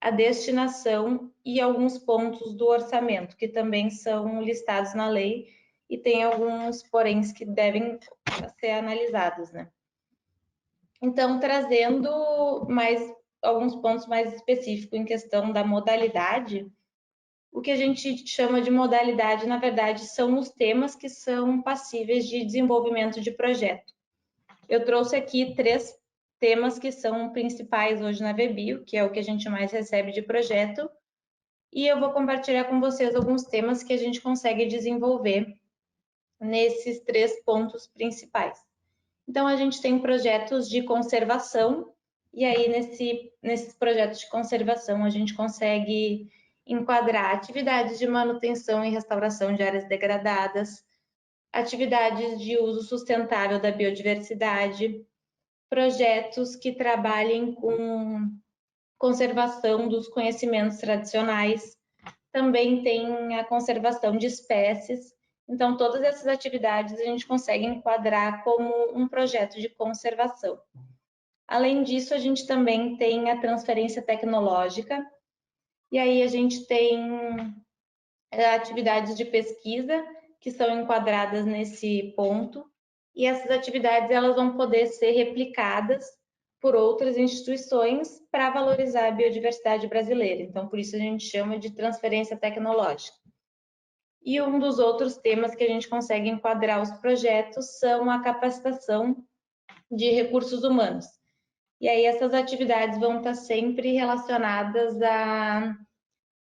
a destinação e alguns pontos do orçamento, que também são listados na lei e tem alguns poréns que devem ser analisados, né? Então, trazendo mais alguns pontos mais específicos em questão da modalidade, o que a gente chama de modalidade, na verdade, são os temas que são passíveis de desenvolvimento de projeto. Eu trouxe aqui 3 temas que são principais hoje na VBio, que é o que a gente mais recebe de projeto, e eu vou compartilhar com vocês alguns temas que a gente consegue desenvolver nesses 3 pontos principais. Então, a gente tem projetos de conservação, e aí nesses projetos de conservação a gente consegue enquadrar atividades de manutenção e restauração de áreas degradadas, atividades de uso sustentável da biodiversidade, projetos que trabalhem com conservação dos conhecimentos tradicionais, também tem a conservação de espécies. Então, todas essas atividades a gente consegue enquadrar como um projeto de conservação. Além disso, a gente também tem a transferência tecnológica, e aí a gente tem atividades de pesquisa que são enquadradas nesse ponto, e essas atividades elas vão poder ser replicadas por outras instituições para valorizar a biodiversidade brasileira. Então, por isso a gente chama de transferência tecnológica. E um dos outros temas que a gente consegue enquadrar os projetos são a capacitação de recursos humanos. E aí essas atividades vão estar sempre relacionadas à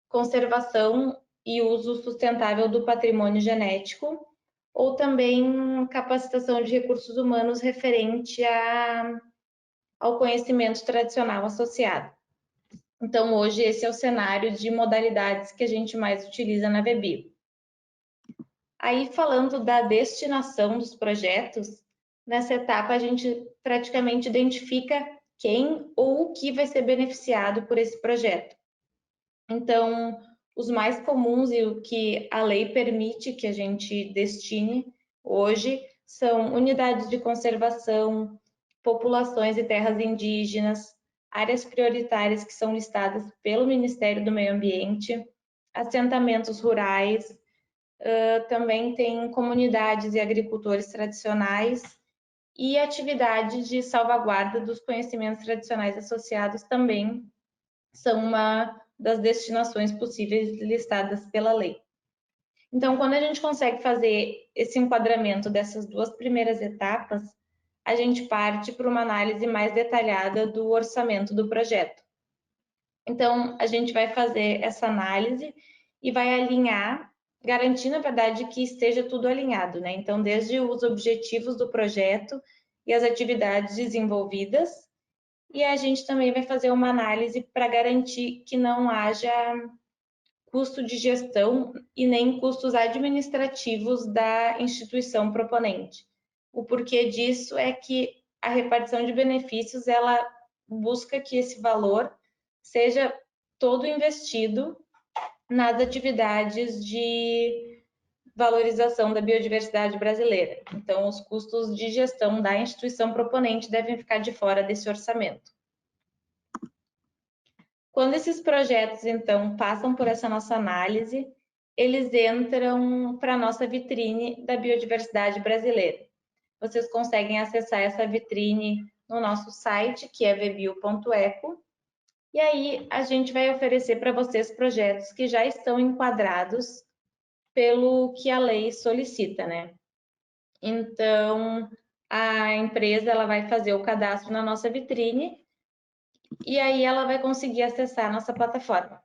conservação e uso sustentável do patrimônio genético, ou também capacitação de recursos humanos referente ao conhecimento tradicional associado. Então, hoje, esse é o cenário de modalidades que a gente mais utiliza na VBio. Aí, falando da destinação dos projetos, nessa etapa a gente praticamente identifica quem ou o que vai ser beneficiado por esse projeto. Então, os mais comuns e o que a lei permite que a gente destine hoje são unidades de conservação, populações e terras indígenas, áreas prioritárias que são listadas pelo Ministério do Meio Ambiente, assentamentos rurais, também tem comunidades e agricultores tradicionais e atividades de salvaguarda dos conhecimentos tradicionais associados também são uma das destinações possíveis listadas pela lei. Então, quando a gente consegue fazer esse enquadramento dessas duas primeiras etapas, a gente parte para uma análise mais detalhada do orçamento do projeto. Então, a gente vai fazer essa análise e vai alinhar, garantir, na verdade, que esteja tudo alinhado, né? Então, desde os objetivos do projeto e as atividades desenvolvidas, e a gente também vai fazer uma análise para garantir que não haja custo de gestão e nem custos administrativos da instituição proponente. O porquê disso é que a repartição de benefícios, ela busca que esse valor seja todo investido nas atividades de valorização da biodiversidade brasileira. Então, os custos de gestão da instituição proponente devem ficar de fora desse orçamento. Quando esses projetos, então, passam por essa nossa análise, eles entram para a nossa vitrine da biodiversidade brasileira. Vocês conseguem acessar essa vitrine no nosso site, que é vebio.eco, e aí a gente vai oferecer para vocês projetos que já estão enquadrados pelo que a lei solicita, né? Então, a empresa ela vai fazer o cadastro na nossa vitrine e aí ela vai conseguir acessar a nossa plataforma.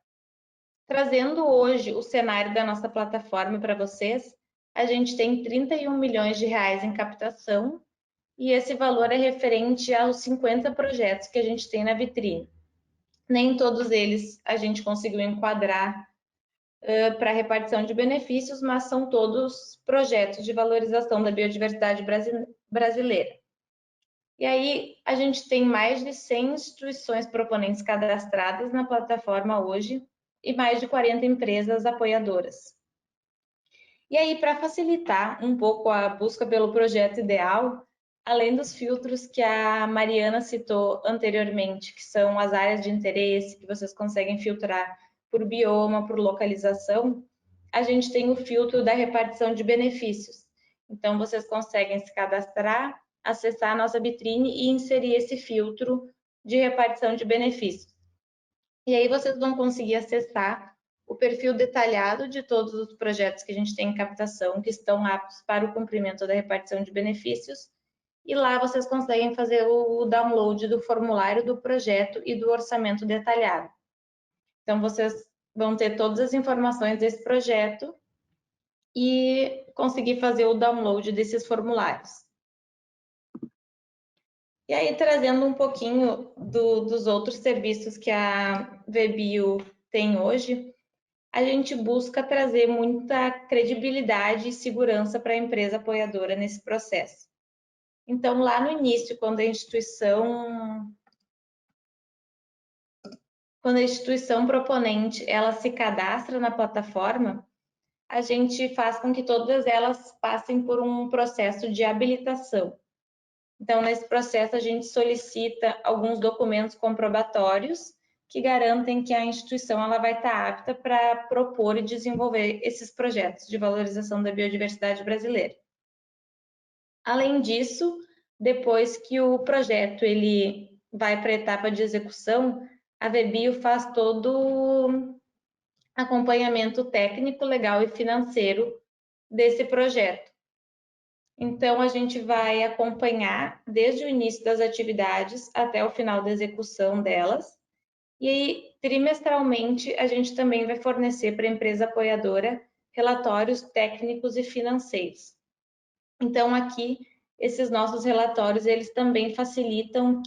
Trazendo hoje o cenário da nossa plataforma para vocês, a gente tem 31 milhões de reais em captação e esse valor é referente aos 50 projetos que a gente tem na vitrine. Nem todos eles a gente conseguiu enquadrar para a repartição de benefícios, mas são todos projetos de valorização da biodiversidade brasileira. E aí, a gente tem mais de 100 instituições proponentes cadastradas na plataforma hoje e mais de 40 empresas apoiadoras. E aí, para facilitar um pouco a busca pelo projeto ideal, além dos filtros que a Mariana citou anteriormente, que são as áreas de interesse, que vocês conseguem filtrar por bioma, por localização, a gente tem o filtro da repartição de benefícios. Então, vocês conseguem se cadastrar, acessar a nossa vitrine e inserir esse filtro de repartição de benefícios. E aí vocês vão conseguir acessar o perfil detalhado de todos os projetos que a gente tem em captação, que estão aptos para o cumprimento da repartição de benefícios, e lá vocês conseguem fazer o download do formulário do projeto e do orçamento detalhado. Então, vocês vão ter todas as informações desse projeto e conseguir fazer o download desses formulários. E aí, trazendo um pouquinho dos outros serviços que a VBio tem hoje, a gente busca trazer muita credibilidade e segurança para a empresa apoiadora nesse processo. Então, lá no início, quando a instituição proponente ela se cadastra na plataforma, a gente faz com que todas elas passem por um processo de habilitação. Então, nesse processo, a gente solicita alguns documentos comprobatórios que garantem que a instituição ela vai estar apta para propor e desenvolver esses projetos de valorização da biodiversidade brasileira. Além disso, depois que o projeto ele vai para a etapa de execução, a VBio faz todo acompanhamento técnico, legal e financeiro desse projeto. Então, a gente vai acompanhar desde o início das atividades até o final da execução delas. E aí, trimestralmente, a gente também vai fornecer para a empresa apoiadora relatórios técnicos e financeiros. Então, aqui, esses nossos relatórios, eles também facilitam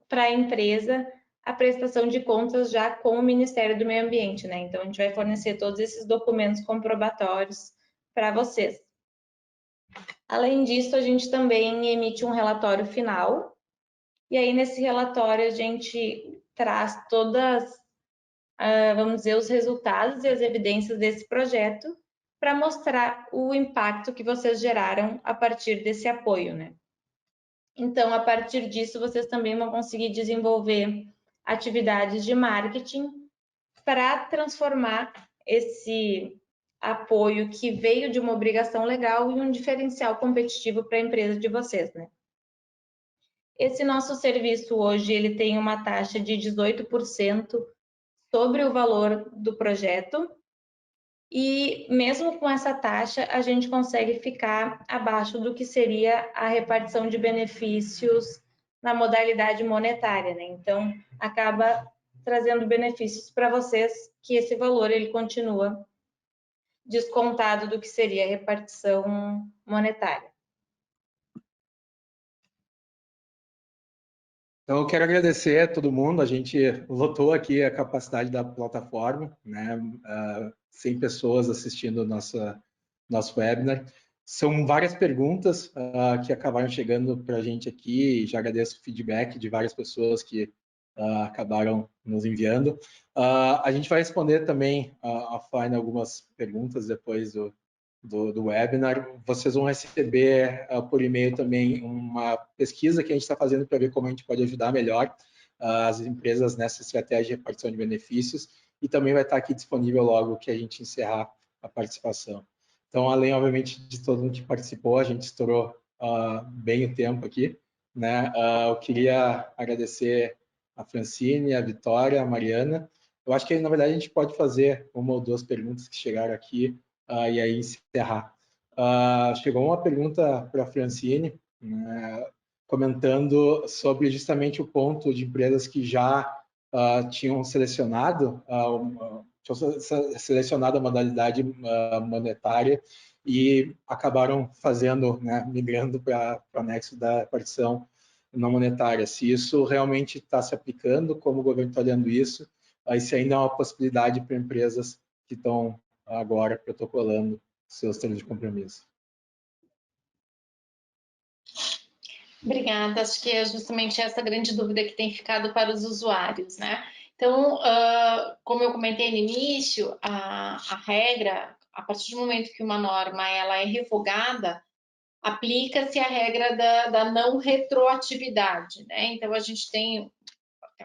para a empresa a prestação de contas já com o Ministério do Meio Ambiente, né? Então, a gente vai fornecer todos esses documentos comprobatórios para vocês. Além disso, a gente também emite um relatório final, e aí nesse relatório a gente traz vamos dizer, os resultados e as evidências desse projeto para mostrar o impacto que vocês geraram a partir desse apoio, né? Então, a partir disso, vocês também vão conseguir desenvolver atividades de marketing para transformar esse apoio que veio de uma obrigação legal e um diferencial competitivo para a empresa de vocês, né? Esse nosso serviço hoje, ele tem uma taxa de 18% sobre o valor do projeto, e mesmo com essa taxa, a gente consegue ficar abaixo do que seria a repartição de benefícios na modalidade monetária, né? Então, acaba trazendo benefícios para vocês, que esse valor ele continua descontado do que seria a repartição monetária. Então, eu quero agradecer a todo mundo. A gente lotou aqui a capacidade da plataforma, né? 100 pessoas assistindo o nosso webinar. São várias perguntas que acabaram chegando para a gente aqui. Já agradeço o feedback de várias pessoas que acabaram nos enviando. A gente vai responder também offline algumas perguntas depois do webinar. Vocês vão receber por e-mail também uma pesquisa que a gente está fazendo para ver como a gente pode ajudar melhor as empresas nessa estratégia de repartição de benefícios, e também vai estar aqui disponível logo que a gente encerrar a participação. Então, além, obviamente, de todo mundo que participou, a gente estourou bem o tempo aqui, né? Eu queria agradecer a Francine, a Vitória, a Mariana. Eu acho que, na verdade, a gente pode fazer uma ou duas perguntas que chegaram aqui e aí encerrar. Chegou uma pergunta para a Francine, né, comentando sobre justamente o ponto de empresas que já tinham selecionado a modalidade monetária e acabaram fazendo, né, migrando para o anexo da repartição não monetária. Se isso realmente está se aplicando, como o governo está olhando isso, se ainda é uma possibilidade para empresas que estão agora protocolando seus termos de compromisso. Obrigada, acho que é justamente essa grande dúvida que tem ficado para os usuários, né? Então, como eu comentei no início, a regra, a partir do momento que uma norma ela é revogada, aplica-se a regra da não retroatividade, né? Então, a gente tem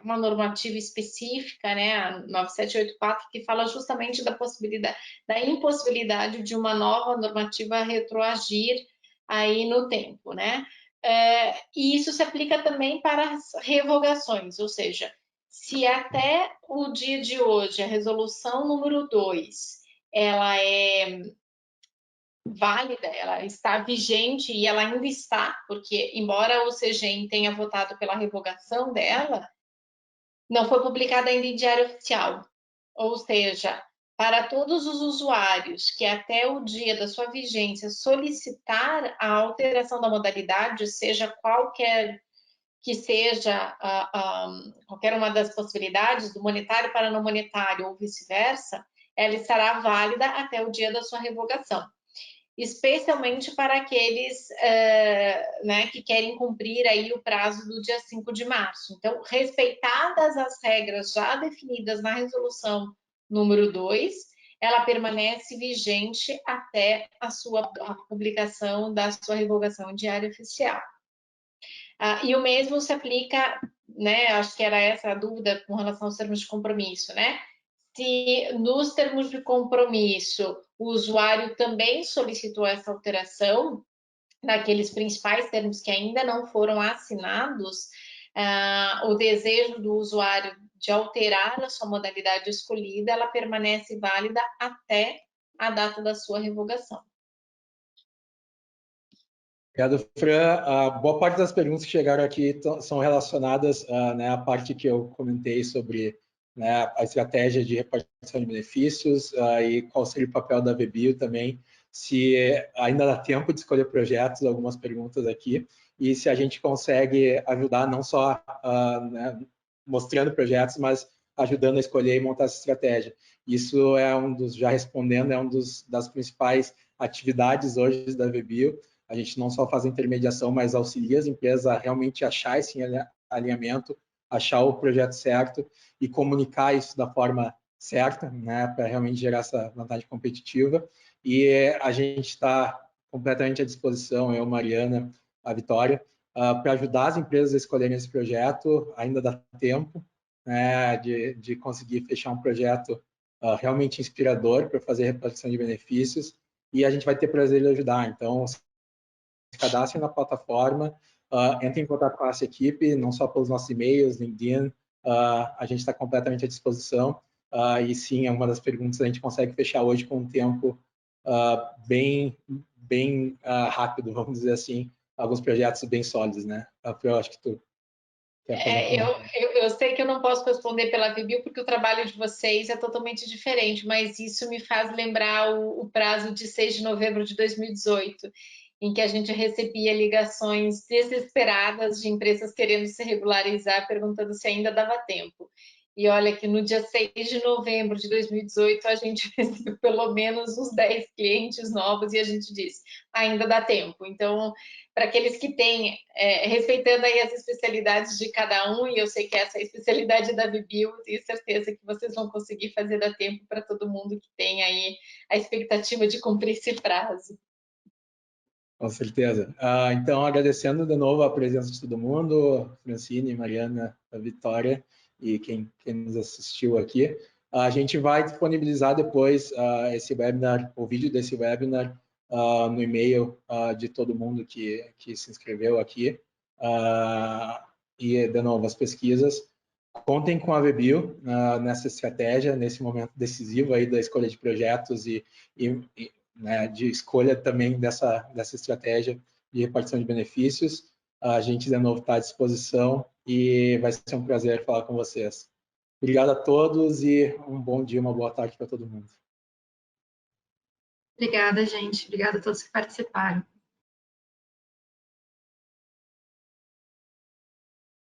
uma normativa específica, né, a 9784, que fala justamente da possibilidade, da impossibilidade de uma nova normativa retroagir aí no tempo, né? E isso se aplica também para as revogações, ou seja, se até o dia de hoje a resolução número 2 ela é válida, ela está vigente e ela ainda está, porque embora o CGEM tenha votado pela revogação dela, não foi publicada ainda em Diário Oficial, ou seja, para todos os usuários que até o dia da sua vigência solicitar a alteração da modalidade, seja qualquer que seja qualquer uma das possibilidades, do monetário para não monetário ou vice-versa, ela estará válida até o dia da sua revogação. Especialmente para aqueles né, que querem cumprir aí o prazo do dia 5 de março. Então, respeitadas as regras já definidas na resolução número 2, ela permanece vigente até a publicação da sua revogação em Diário Oficial. E o mesmo se aplica, né, acho que era essa a dúvida com relação aos termos de compromisso, né? Se nos termos de compromisso o usuário também solicitou essa alteração, naqueles principais termos que ainda não foram assinados, o desejo do usuário de alterar a sua modalidade escolhida, ela permanece válida até a data da sua revogação. Obrigado, Fran. Boa parte das perguntas que chegaram aqui são relacionadas né, à parte que eu comentei sobre, né, a estratégia de repartição de benefícios e qual seria o papel da VBio também, se ainda dá tempo de escolher projetos, algumas perguntas aqui, e se a gente consegue ajudar não só né, mostrando projetos, mas ajudando a escolher e montar essa estratégia. Isso é já respondendo, das principais atividades hoje da VBio. A gente não só faz a intermediação, mas auxilia as empresas a realmente achar esse alinhamento, achar o projeto certo e comunicar isso da forma certa, né, para realmente gerar essa vantagem competitiva. E a gente está completamente à disposição, eu, Mariana, a Vitória, para ajudar as empresas a escolherem esse projeto. Ainda dá tempo, né, de conseguir fechar um projeto realmente inspirador para fazer repartição de benefícios, e a gente vai ter prazer em ajudar. Então, se cadastrem na plataforma, entrem em contato com a nossa equipe, não só pelos nossos e-mails, LinkedIn, a gente está completamente à disposição, e sim, é uma das perguntas que a gente consegue fechar hoje com um tempo bem rápido, vamos dizer assim, alguns projetos bem sólidos, né? Eu acho que tu quer fazer eu sei que eu não posso responder pela VBio porque o trabalho de vocês é totalmente diferente, mas isso me faz lembrar o prazo de 6 de novembro de 2018, em que a gente recebia ligações desesperadas de empresas querendo se regularizar, perguntando se ainda dava tempo. E olha que no dia 6 de novembro de 2018 a gente recebeu pelo menos uns 10 clientes novos e a gente disse, ainda dá tempo. Então, para aqueles que têm, respeitando aí as especialidades de cada um, e eu sei que essa é a especialidade da VBio, tenho certeza que vocês vão conseguir fazer dar tempo para todo mundo que tem aí a expectativa de cumprir esse prazo. Com certeza. Então, agradecendo de novo a presença de todo mundo, Francine, Mariana, a Vitória e quem nos assistiu aqui. A gente vai disponibilizar depois esse webinar, o vídeo desse webinar, no e-mail de todo mundo que se inscreveu aqui. E, de novo, as pesquisas. Contem com a VBio nessa estratégia, nesse momento decisivo aí da escolha de projetos e né, de escolha também dessa estratégia de repartição de benefícios. A gente, de novo, está à disposição e vai ser um prazer falar com vocês. Obrigado a todos e um bom dia, uma boa tarde para todo mundo. Obrigada, gente. Obrigada a todos que participaram.